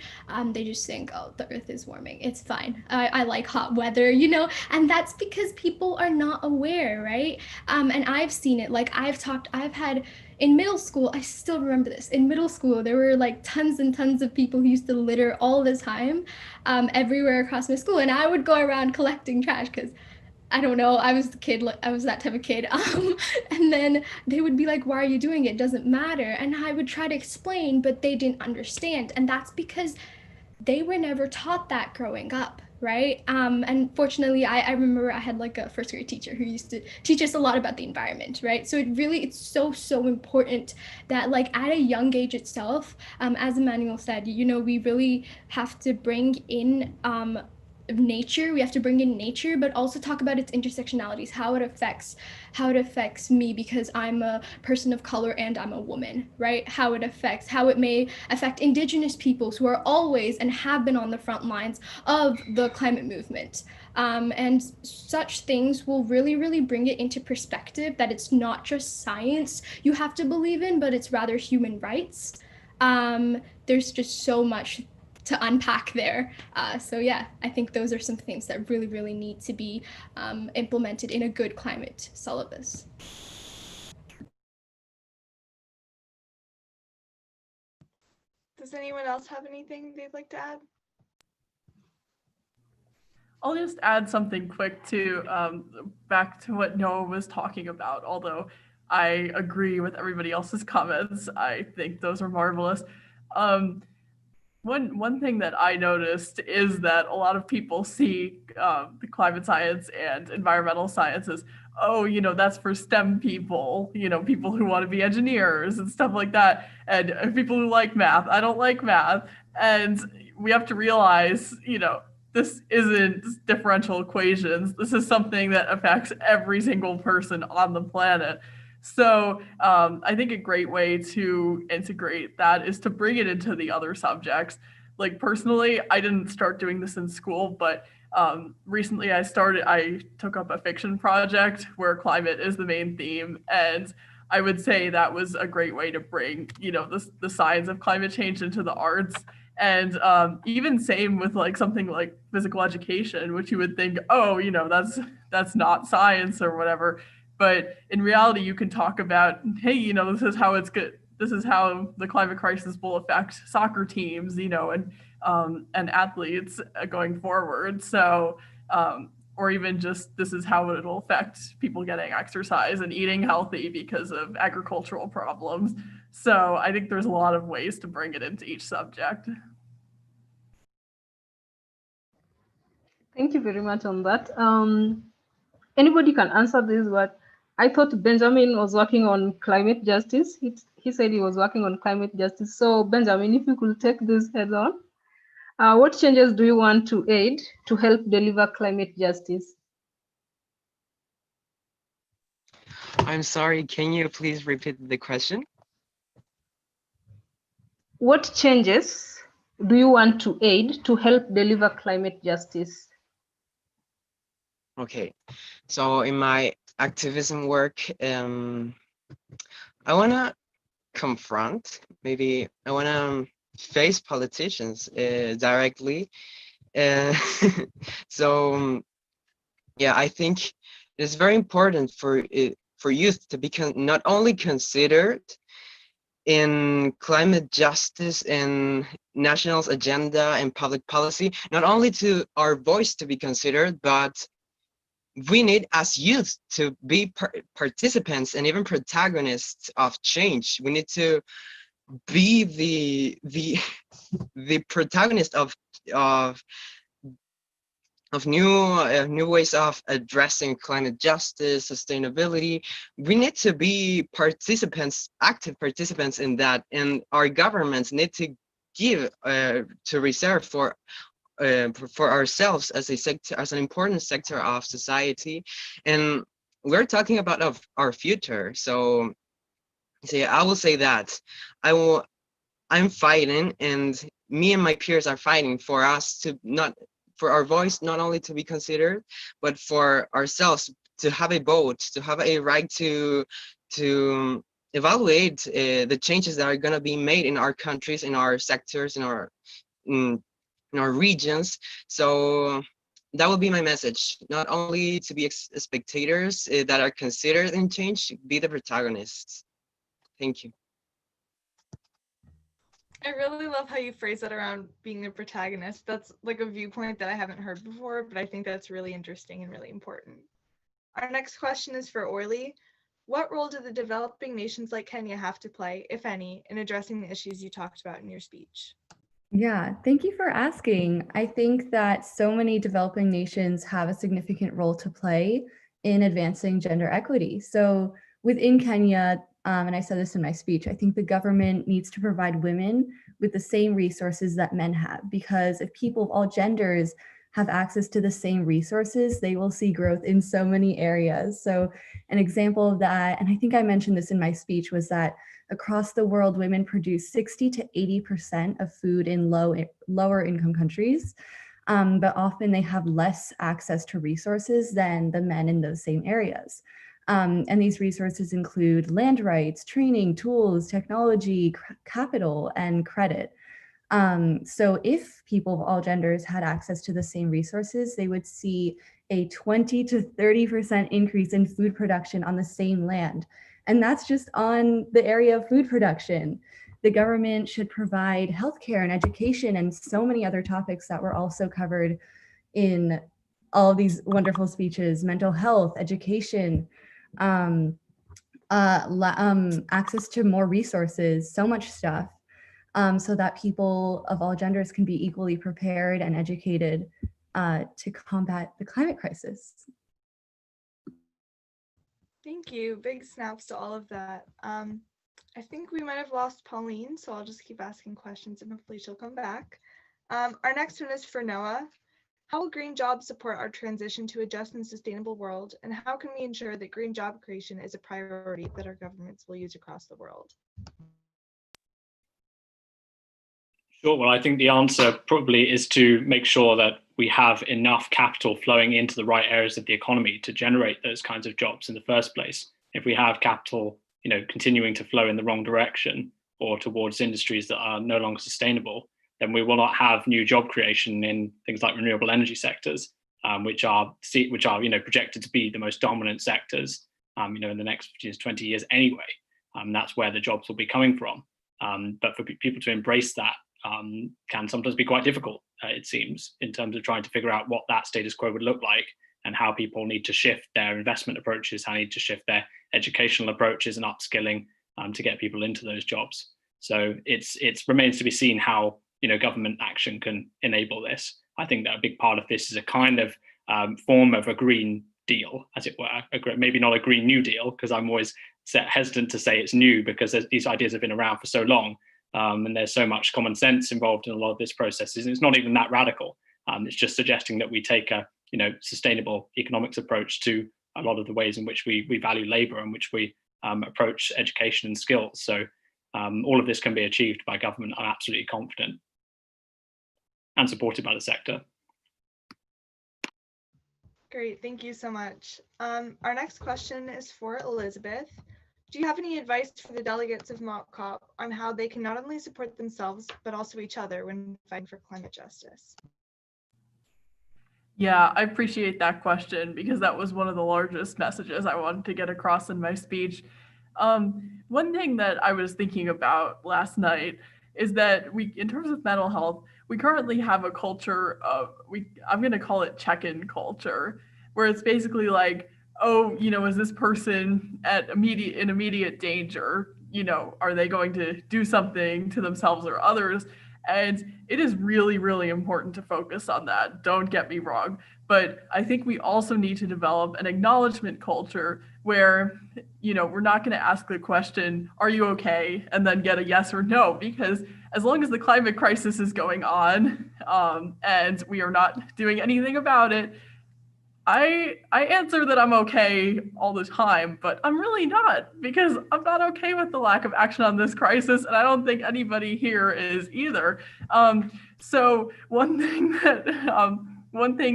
Speaker 4: they just think, oh, the earth is warming, it's fine. I like hot weather, and that's because people are not aware, right? And I've seen it, I've had in middle school, I still remember this. In middle school, there were tons and tons of people who used to litter all the time, everywhere across my school. And I would go around collecting trash because I don't know, I was the kid, I was that type of kid. And then they would be like, why are you doing it? It doesn't matter. And I would try to explain, but they didn't understand. And that's because they were never taught that growing up, right? And fortunately, I remember I had a first grade teacher who used to teach us a lot about the environment, right? So it's so important that at a young age itself, as Emmanuel said, we really have to bring in nature. We have to bring in nature, but also talk about its intersectionalities, how it affects me because I'm a person of color and I'm a woman, right? How it may affect indigenous peoples who are always and have been on the front lines of the climate movement. And such things will really, really bring it into perspective that it's not just science you have to believe in, but it's rather human rights. There's just so much to unpack there. So yeah, I think those are some things that really, really need to be implemented in a good climate syllabus.
Speaker 1: Does anyone else have anything they'd like to add?
Speaker 3: I'll just add something quick to back to what Noah was talking about. Although I agree with everybody else's comments, I think those are marvelous. One thing that I noticed is that a lot of people see the climate science and environmental sciences, oh, that's for STEM people, people who want to be engineers and stuff like that, and people who like math. I don't like math. And we have to realize, this isn't differential equations. This is something that affects every single person on the planet. So I think a great way to integrate that is to bring it into the other subjects. Like personally, I didn't start doing this in school, but recently I took up a fiction project where climate is the main theme. And I would say that was a great way to bring, the science of climate change into the arts. And even same with like something like physical education, which you would think, oh, that's not science or whatever. But in reality, you can talk about, hey, this is how it's good. This is how the climate crisis will affect soccer teams, and athletes going forward. So, or even just this is how it'll affect people getting exercise and eating healthy because of agricultural problems. So I think there's a lot of ways to bring it into each subject.
Speaker 2: Thank you very much on that. Anybody can answer this, but I thought Benjamin was working on climate justice. He said he was working on climate justice. So Benjamin, if you could take this head on, what changes do you want to aid to help deliver climate justice?
Speaker 6: I'm sorry, can you please repeat the question?
Speaker 2: What changes do you want to aid to help deliver climate justice?
Speaker 6: Okay, so in my activism work, I want to confront, maybe I want to face politicians directly. So yeah, I think it's very important for youth to be not only considered in climate justice and national's agenda and public policy, not only to our voice to be considered, but we need as youth to be participants and even protagonists of change. We need to be the protagonist of new ways of addressing climate justice, sustainability. We need to be participants, active participants in that, and our governments need to give to reserve for ourselves as a sector, as an important sector of society. And we're talking about our future. So I will say that I'm fighting, and me and my peers are fighting for us to for our voice not only to be considered, but for ourselves to have a vote, to have a right to evaluate the changes that are going to be made in our countries, in our sectors, in our regions. So that would be my message, not only to be spectators that are considered in change, be the protagonists. Thank you.
Speaker 1: I really love how you phrase that around being the protagonist. That's like a viewpoint that I haven't heard before, but I think that's really interesting and really important. Our next question is for Orlee. What role do the developing nations like Kenya have to play, if any, in addressing the issues you talked about in your speech?
Speaker 8: Yeah, thank you for asking. I think that so many developing nations have a significant role to play in advancing gender equity. So within Kenya, and I said this in my speech, I think the government needs to provide women with the same resources that men have, because if people of all genders have access to the same resources, they will see growth in so many areas. So an example of that, and I think I mentioned this in my speech, was that across the world, women produce 60 to 80% of food in lower income countries, but often they have less access to resources than the men in those same areas. And these resources include land rights, training, tools, technology, capital, and credit. So if people of all genders had access to the same resources, they would see a 20 to 30% increase in food production on the same land. And that's just on the area of food production. The government should provide healthcare and education and so many other topics that were also covered in all of these wonderful speeches: mental health, education, access to more resources, so much stuff, so that people of all genders can be equally prepared and educated to combat the climate crisis.
Speaker 1: Thank you. Big snaps to all of that. I think we might have lost Pauline, so I'll just keep asking questions and hopefully she'll come back. Our next one is for Noah. How will green jobs support our transition to a just and sustainable world? And how can we ensure that green job creation is a priority that our governments will use across the world?
Speaker 7: Sure. Well, I think the answer probably is to make sure that we have enough capital flowing into the right areas of the economy to generate those kinds of jobs in the first place. If we have capital, continuing to flow in the wrong direction or towards industries that are no longer sustainable, then we will not have new job creation in things like renewable energy sectors, which are projected to be the most dominant sectors, in the next 20 years anyway. That's where the jobs will be coming from. But for people to embrace that can sometimes be quite difficult, it seems, in terms of trying to figure out what that status quo would look like and how people need to shift their investment approaches, how they need to shift their educational approaches and upskilling to get people into those jobs. So it remains to be seen how government action can enable this. I think that a big part of this is a kind of form of a green deal, as it were. Maybe not a Green New Deal, because I'm always hesitant to say it's new because these ideas have been around for so long. And there's so much common sense involved in a lot of this process. It's not even that radical. It's just suggesting that we take a sustainable economics approach to a lot of the ways in which we value labor and which we approach education and skills. So all of this can be achieved by government, I'm absolutely confident, and supported by the sector.
Speaker 1: Great, thank you so much. Our next question is for Elizabeth. Do you have any advice for the delegates of Mock COP on how they can not only support themselves, but also each other when fighting for climate justice?
Speaker 3: Yeah, I appreciate that question because that was one of the largest messages I wanted to get across in my speech. One thing that I was thinking about last night is that in terms of mental health, we currently have a culture of, I'm going to call it check-in culture, where it's basically like, oh, is this person in immediate danger? Are they going to do something to themselves or others? And it is really, really important to focus on that. Don't get me wrong. But I think we also need to develop an acknowledgement culture where, we're not going to ask the question, are you okay? And then get a yes or no, because as long as the climate crisis is going on and we are not doing anything about it, I answer that I'm okay all the time, but I'm really not, because I'm not okay with the lack of action on this crisis, and I don't think anybody here is either. So one thing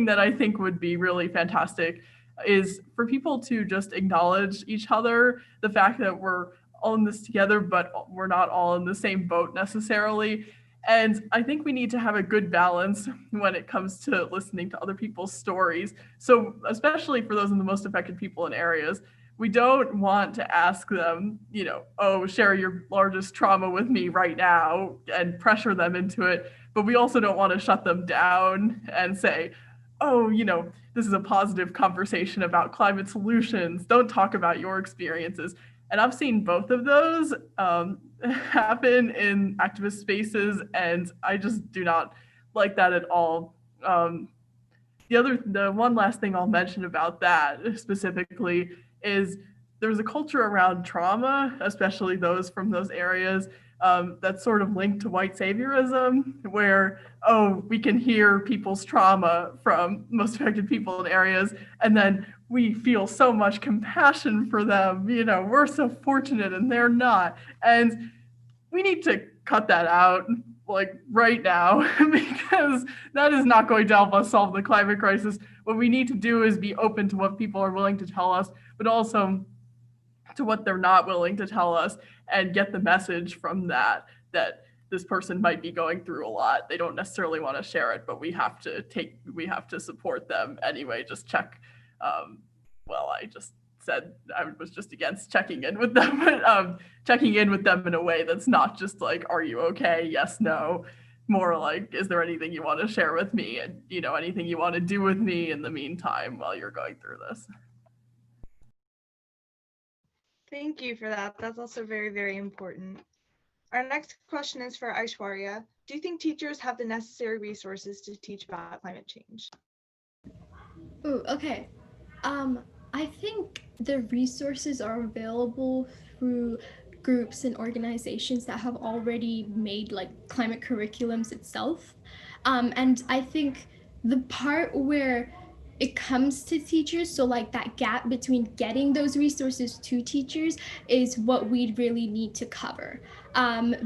Speaker 3: that I think would be really fantastic is for people to just acknowledge each other, the fact that we're all in this together, but we're not all in the same boat necessarily. And I think we need to have a good balance when it comes to listening to other people's stories. So especially for those in the most affected people in areas, we don't want to ask them, oh, share your largest trauma with me right now and pressure them into it. But we also don't want to shut them down and say, oh, this is a positive conversation about climate solutions. Don't talk about your experiences. And I've seen both of those happen in activist spaces, and I just do not like that at all. The one last thing I'll mention about that specifically is there's a culture around trauma, especially those from those areas, that's sort of linked to white saviorism, where, oh, we can hear people's trauma from most affected people in areas, and then we feel so much compassion for them. We're so fortunate and they're not. And we need to cut that out like right now, because that is not going to help us solve the climate crisis. What we need to do is be open to what people are willing to tell us, but also to what they're not willing to tell us, and get the message from that this person might be going through a lot. They don't necessarily want to share it, but we have to support them anyway. Just check. I just said I was just against checking in with them, but checking in with them in a way that's not just like, are you okay? Yes, no. More like, is there anything you want to share with me? And, anything you want to do with me in the meantime while you're going through this.
Speaker 1: Thank you for that. That's also very, very important. Our next question is for Aishwarya. Do you think teachers have the necessary resources to teach about climate change?
Speaker 4: Ooh, okay. I think the resources are available through groups and organizations that have already made like climate curriculums itself. And I think the part where it comes to teachers, so like that gap between getting those resources to teachers is what we really need to cover.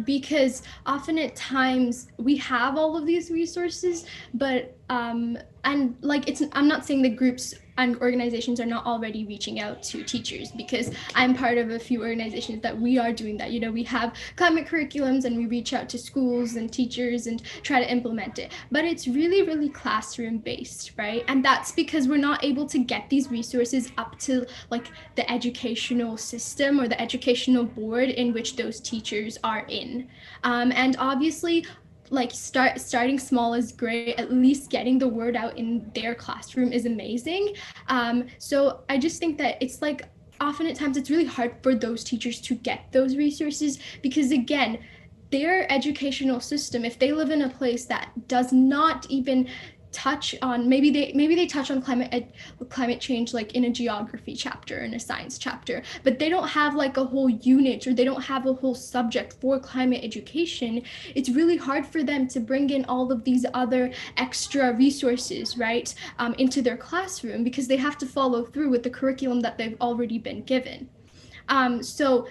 Speaker 4: Because often at times we have all of these resources, but and like I'm not saying the groups and organizations are not already reaching out to teachers, because I'm part of a few organizations that we are doing that. You know, we have climate curriculums and we reach out to schools and teachers and try to implement it, but it's really, really classroom based, right? And that's because we're not able to get these resources up to like the educational system or the educational board in which those teachers are in. And obviously, like starting small is great. At least getting the word out in their classroom is amazing. So I just think that it's like often at times it's really hard for those teachers to get those resources, because again, their educational system, if they live in a place that does not even touch on, maybe they touch on climate change like in a geography chapter, in a science chapter, but they don't have like a whole unit, or they don't have a whole subject for climate education. It's really hard for them to bring in all of these other extra resources, right, into their classroom, because they have to follow through with the curriculum that they've already been given. So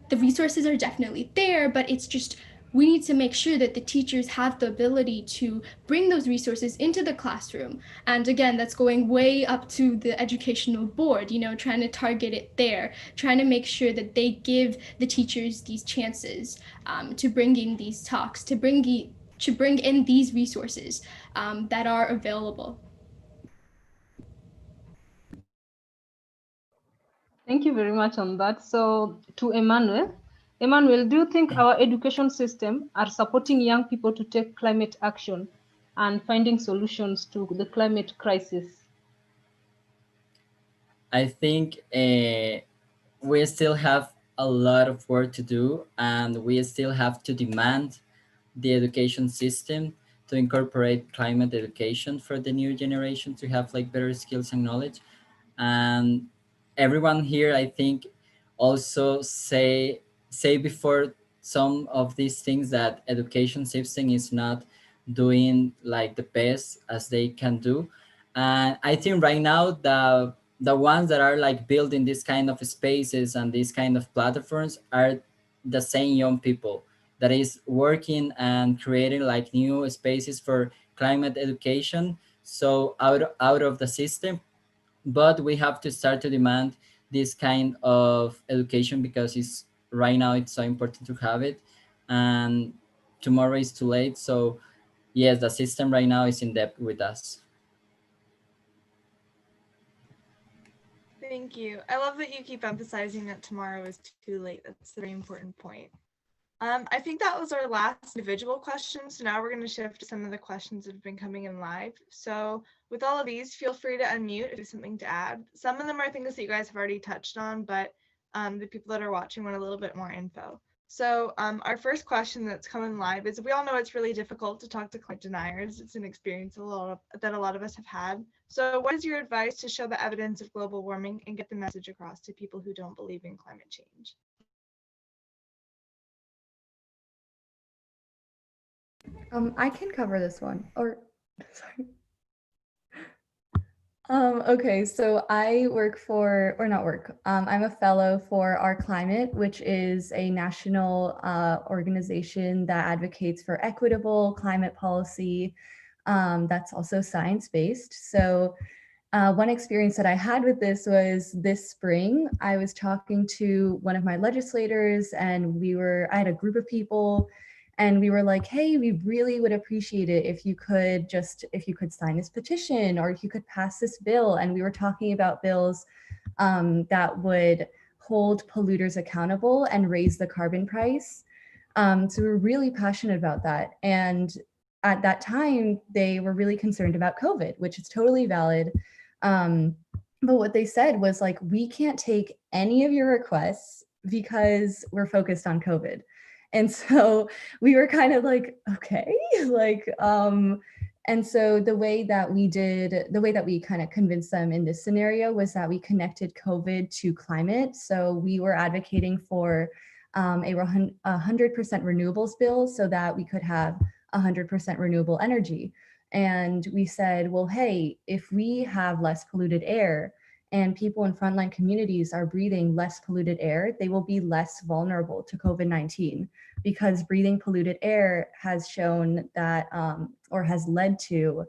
Speaker 4: the resources are definitely there, but it's just we need to make sure that the teachers have the ability to bring those resources into the classroom. And again, that's going way up to the educational board, you know, trying to target it there, trying to make sure that they give the teachers these chances to bring in these talks, to bring in these resources that are available.
Speaker 2: Thank you very much on that. So to Emmanuel, do you think our education system are supporting young people to take climate action and finding solutions to the climate crisis?
Speaker 5: I think we still have a lot of work to do, and we still have to demand the education system to incorporate climate education for the new generation to have like better skills and knowledge. And everyone here, I think, also say before some of these things that education system is not doing like the best as they can do. And I think right now the ones that are like building this kind of spaces and these kind of platforms are the same young people that is working and creating like new spaces for climate education. So out of the system, but we have to start to demand this kind of education because it's right now it's so important to have it, and tomorrow is too late. So yes, the system right now is in depth with us.
Speaker 1: Thank you. I love that you keep emphasizing that tomorrow is too late. That's a very important point. I think that was our last individual question. So now we're going to shift to some of the questions that have been coming in live. So with all of these, feel free to unmute if there's something to add. Some of them are things that you guys have already touched on, but the people that are watching want a little bit more info. So our first question that's coming live is, we all know it's really difficult to talk to climate deniers. It's an experience that a lot of us have had. So what is your advice to show the evidence of global warming and get the message across to people who don't believe in climate change?
Speaker 8: I can cover this one, or sorry. Okay, so I work for, or not work, I'm a fellow for Our Climate, which is a national organization that advocates for equitable climate policy that's also science-based. So one experience that I had with this was this spring. I was talking to one of my legislators, and I had a group of people, and we were like, hey, we really would appreciate it if you could sign this petition, or if you could pass this bill. And we were talking about bills that would hold polluters accountable and raise the carbon price. So we were really passionate about that. And at that time, they were really concerned about COVID, which is totally valid. But what they said was like, we can't take any of your requests because we're focused on COVID. And so we were kind of like, okay, like, and so the way that we kind of convinced them in this scenario was that we connected COVID to climate. So we were advocating for a 100% renewables bill so that we could have 100% renewable energy. And we said, well, hey, if we have less polluted air and people in frontline communities are breathing less polluted air, they will be less vulnerable to COVID-19, because breathing polluted air has shown that, or has led to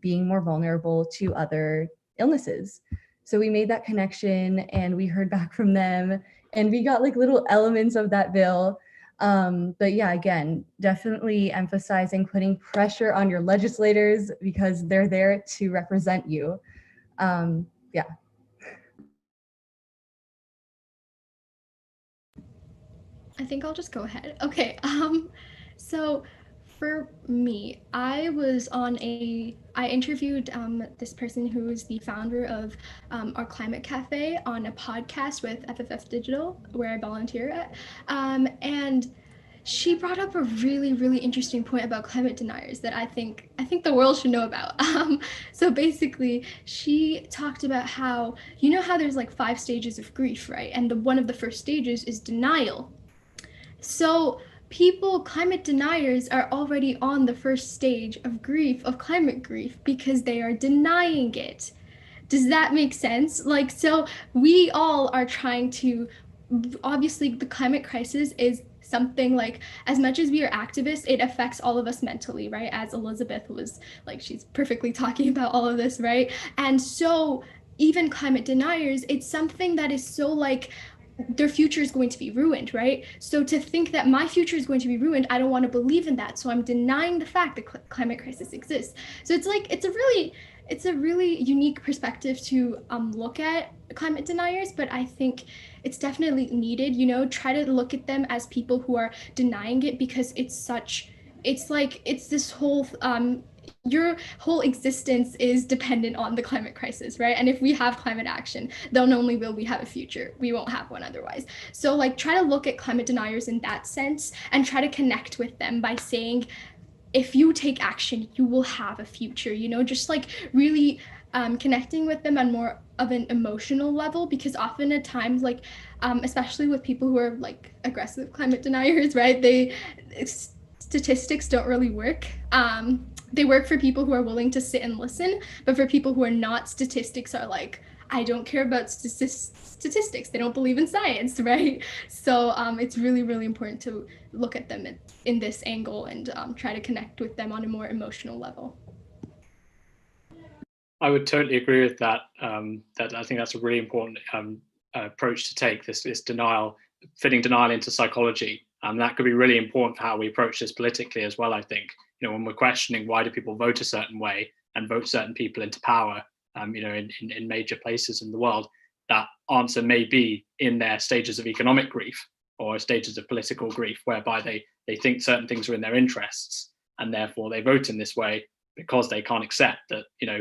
Speaker 8: being more vulnerable to other illnesses. So we made that connection and we heard back from them and we got like little elements of that bill. But yeah, again, definitely emphasizing putting pressure on your legislators because they're there to represent you. Yeah.
Speaker 4: I think I'll just go ahead. Okay. So for me, I interviewed this person who is the founder of our Climate Cafe on a podcast with FFF Digital, where I volunteer at. And she brought up a really, really interesting point about climate deniers that I think the world should know about. So basically, she talked about how, you know how there's like 5 stages of grief, right? And one of the first stages is denial. So climate deniers are already on the first stage of grief, of climate grief, because they are denying it. Does that make sense? Like, so we all are trying to, obviously the climate crisis is something like, as much as we are activists, it affects all of us mentally, right? As Elizabeth was like, she's perfectly talking about all of this, right? And so even climate deniers, it's something that is so like, their future is going to be ruined, right? So to think that my future is going to be ruined, I don't want to believe in that. So I'm denying the fact that climate crisis exists. So it's like, it's a really unique perspective to look at climate deniers, but I think it's definitely needed, you know, try to look at them as people who are denying it, because it's this whole, your whole existence is dependent on the climate crisis, right? And if we have climate action, then only will we have a future. We won't have one otherwise. So like, try to look at climate deniers in that sense and try to connect with them by saying, if you take action, you will have a future, you know, just like really connecting with them on more of an emotional level, because often at times, like, especially with people who are like aggressive climate deniers, right? Statistics don't really work. They work for people who are willing to sit and listen, but for people who are not, statistics are like, I don't care about statistics. They don't believe in science, right? So it's really, really important to look at them in this angle and try to connect with them on a more emotional level.
Speaker 7: I would totally agree with that. That I think that's a really important approach to take, this denial, fitting denial into psychology. That could be really important for how we approach this politically as well, I think. You know, when we're questioning why do people vote a certain way and vote certain people into power, you know, in major places in the world, that answer may be in their stages of economic grief or stages of political grief, whereby they think certain things are in their interests and therefore they vote in this way because they can't accept that, you know,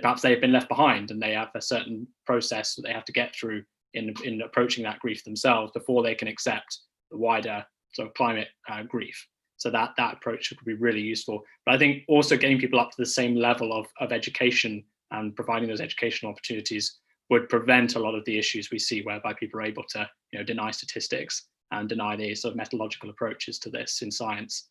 Speaker 7: perhaps they've been left behind and they have a certain process that they have to get through in approaching that grief themselves before they can accept the wider sort of climate grief. So that approach could be really useful. But I think also getting people up to the same level of education and providing those educational opportunities would prevent a lot of the issues we see, whereby people are able to, you know, deny statistics and deny the sort of methodological approaches to this in science,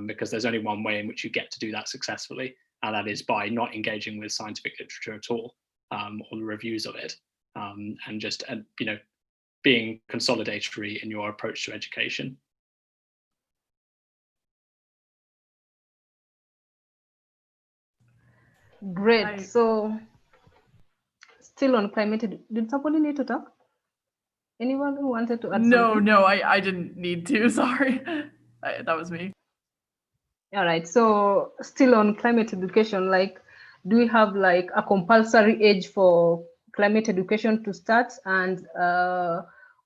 Speaker 7: because there's only one way in which you get to do that successfully, and that is by not engaging with scientific literature at all, or the reviews of it, and just you know, being consolidatory in your approach to education.
Speaker 2: Great. So still on climate, did somebody need to talk? Anyone who wanted to add something?
Speaker 3: No, I didn't need to, sorry. That was me.
Speaker 2: All right, so still on climate education, like, do we have like a compulsory age for climate education to start? And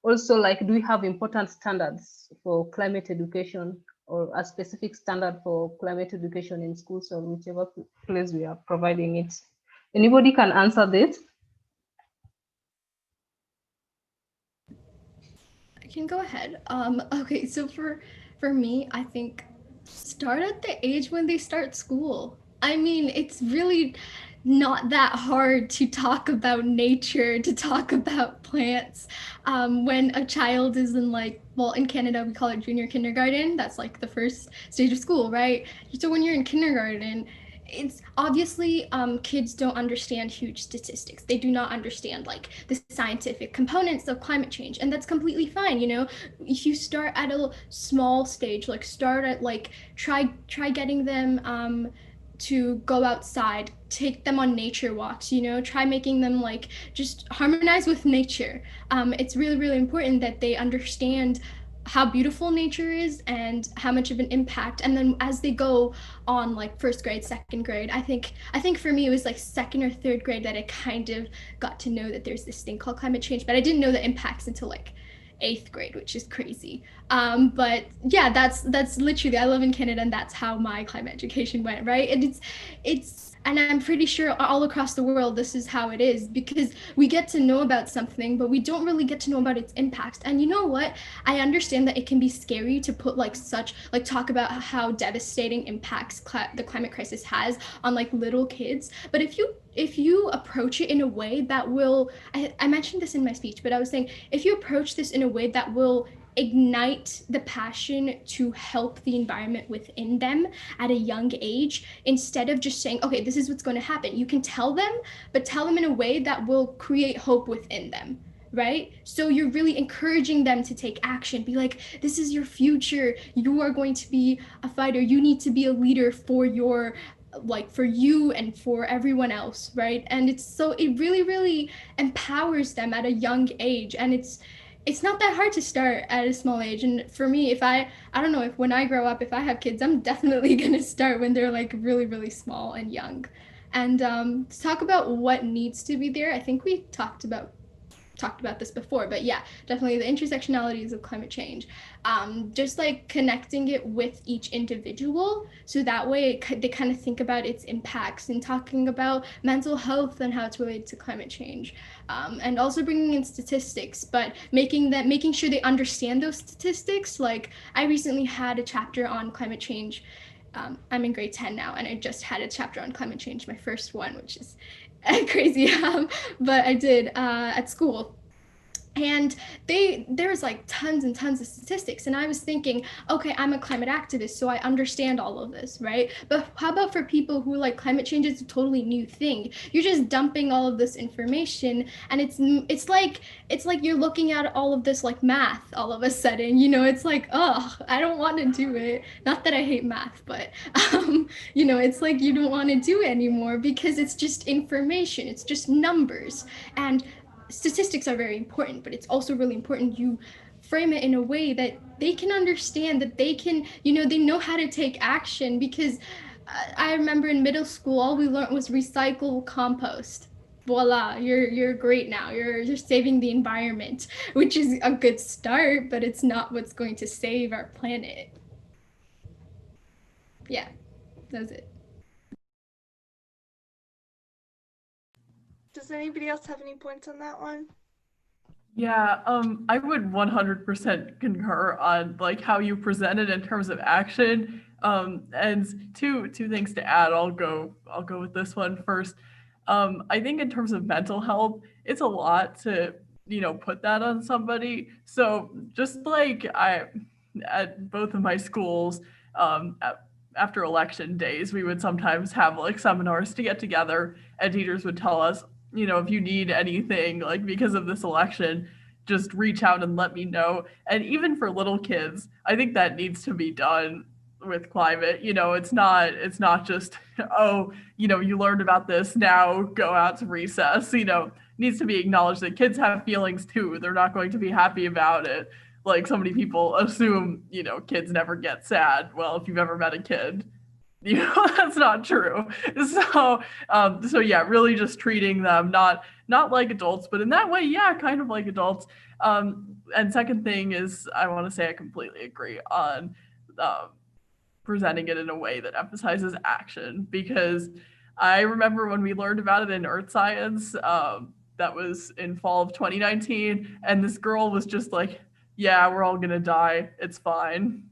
Speaker 2: also, like, do we have important standards for climate education, or a specific standard for climate education in schools or whichever place we are providing it? Anybody can answer this?
Speaker 4: I can go ahead. Okay, so for me, I think start at the age when they start school. I mean, it's really not that hard to talk about nature, to talk about plants. When a child is in, like, well, in Canada, we call it junior kindergarten. That's like the first stage of school, right? So when you're in kindergarten, it's obviously kids don't understand huge statistics. They do not understand like the scientific components of climate change, and that's completely fine. You know, if you start at a small stage, like start at like try getting them to go outside, take them on nature walks, you know, try making them like just harmonize with nature. It's really, really important that they understand how beautiful nature is and how much of an impact. And then as they go on like first grade, second grade, I think for me it was like second or third grade that I kind of got to know that there's this thing called climate change, but I didn't know the impacts until like 8th grade, which is crazy. But yeah, that's literally, I live in Canada and that's how my climate education went, right? And it's and I'm pretty sure all across the world this is how it is, because we get to know about something but we don't really get to know about its impacts. And you know what, I understand that it can be scary to put like talk about how devastating impacts the climate crisis has on like little kids, but if you approach it in a way that will, I mentioned this in my speech, but I was saying, if you approach this in a way that will ignite the passion to help the environment within them at a young age, instead of just saying, okay, this is what's going to happen. You can tell them, but tell them in a way that will create hope within them, right? So you're really encouraging them to take action. Be like, this is your future. You are going to be a fighter. You need to be a leader for your, like for you and for everyone else, right? And it really, really empowers them at a young age. And it's not that hard to start at a small age. And for me, if I don't know, if when I grow up, if I have kids, I'm definitely going to start when they're like really, really small and young. And to talk about what needs to be there, I think we talked about this before, but yeah, definitely the intersectionalities of climate change. Just like connecting it with each individual, so that way they kind of think about its impacts, and talking about mental health and how it's related to climate change, and also bringing in statistics, but making sure they understand those statistics. Like I recently had a chapter on climate change. I'm in grade 10 now, and I just had a chapter on climate change, my first one, which is crazy, but I did at school. And there's like tons and tons of statistics, and I was thinking, okay, I'm a climate activist, so I understand all of this, right? But how about for people who like climate change is a totally new thing? You're just dumping all of this information, and it's like you're looking at all of this like math all of a sudden, you know? It's like, oh, I don't want to do it. Not that I hate math, but you know, it's like you don't want to do it anymore because it's just information, it's just numbers. And statistics are very important, but it's also really important you frame it in a way that they can understand, that they can, you know, they know how to take action. Because I remember in middle school, all we learned was recycle, compost. Voila, you're great now. You're saving the environment, which is a good start, but it's not what's going to save our planet. Yeah, that's it.
Speaker 1: Does anybody else have any points on that one?
Speaker 3: Yeah, I would 100% concur on like how you present it in terms of action. And two things to add. I'll go with this one first. I think in terms of mental health, it's a lot to, you know, put that on somebody. So just like at both of my schools, after election days, we would sometimes have like seminars to get together, and teachers would tell us, you know, if you need anything, like because of this election, just reach out and let me know. And even for little kids, I think that needs to be done with climate. You know, it's not just, oh, you know, you learned about this, now go out to recess. You know, it needs to be acknowledged that kids have feelings too. They're not going to be happy about it. Like so many people assume, you know, kids never get sad. Well, if you've ever met a kid, you know, that's not true. So yeah, really just treating them not like adults, but in that way, yeah, kind of like adults. And second thing is, I want to say I completely agree on presenting it in a way that emphasizes action, because I remember when we learned about it in Earth Science, that was in fall of 2019, and this girl was just like, yeah, we're all gonna die, it's fine.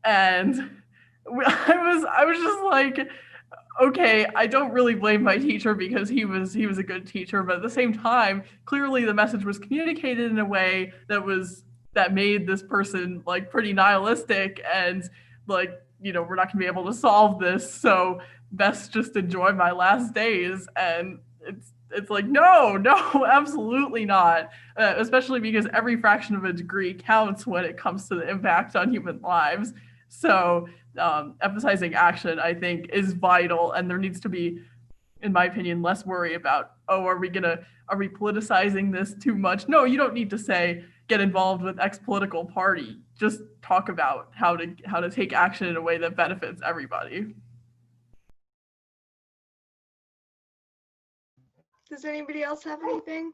Speaker 3: And I was just like, okay, I don't really blame my teacher, because he was a good teacher, but at the same time, clearly the message was communicated in a way that made this person like pretty nihilistic, and like, you know, we're not gonna be able to solve this, so best just enjoy my last days. And it's like, no, absolutely not. Especially because every fraction of a degree counts when it comes to the impact on human lives. So emphasizing action, I think, is vital, and there needs to be, in my opinion, less worry about, oh, are we politicizing this too much? No, you don't need to say get involved with X political party. Just talk about how to take action in a way that benefits everybody.
Speaker 1: Does anybody else have anything?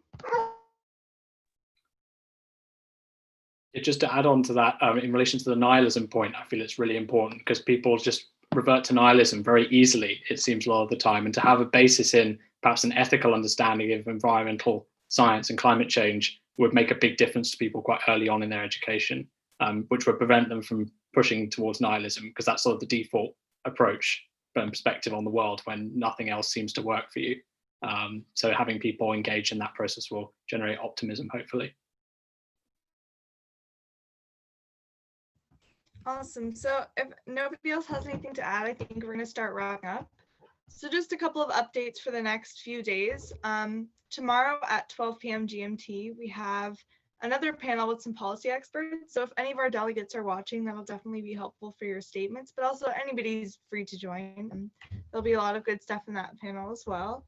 Speaker 7: Just to add on to that, in relation to the nihilism point, I feel it's really important because people just revert to nihilism very easily, it seems, a lot of the time. And to have a basis in perhaps an ethical understanding of environmental science and climate change would make a big difference to people quite early on in their education, which would prevent them from pushing towards nihilism, because that's sort of the default approach and perspective on the world when nothing else seems to work for you. So having people engage in that process will generate optimism, hopefully.
Speaker 1: Awesome. So if nobody else has anything to add, I think we're going to start wrapping up. So just a couple of updates for the next few days. Tomorrow at 12 p.m. GMT, we have another panel with some policy experts. So if any of our delegates are watching, that'll definitely be helpful for your statements, but also anybody's free to join. There'll be a lot of good stuff in that panel as well.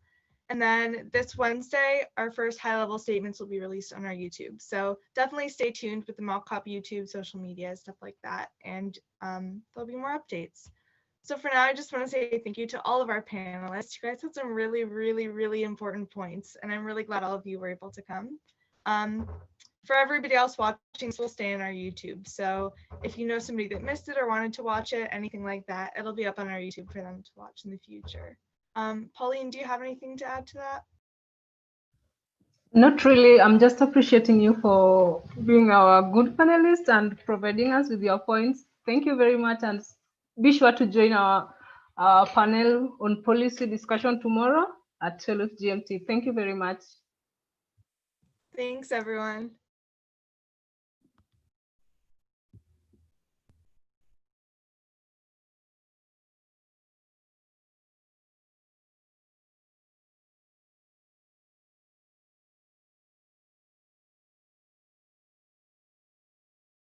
Speaker 1: And then this Wednesday, our first high-level statements will be released on our YouTube. So definitely stay tuned with the Mock COP YouTube, social media, stuff like that. And there'll be more updates. So for now, I just want to say thank you to all of our panelists. You guys had some really, really, really important points, and I'm really glad all of you were able to come. For everybody else watching, this will stay on our YouTube. So if you know somebody that missed it or wanted to watch it, anything like that, it'll be up on our YouTube for them to watch in the future. Pauline, do you have anything to add to that?
Speaker 2: Not really. I'm just appreciating you for being our good panelist and providing us with your points. Thank you very much, and be sure to join our panel on policy discussion tomorrow at 12 GMT. Thank you very much.
Speaker 1: Thanks, everyone.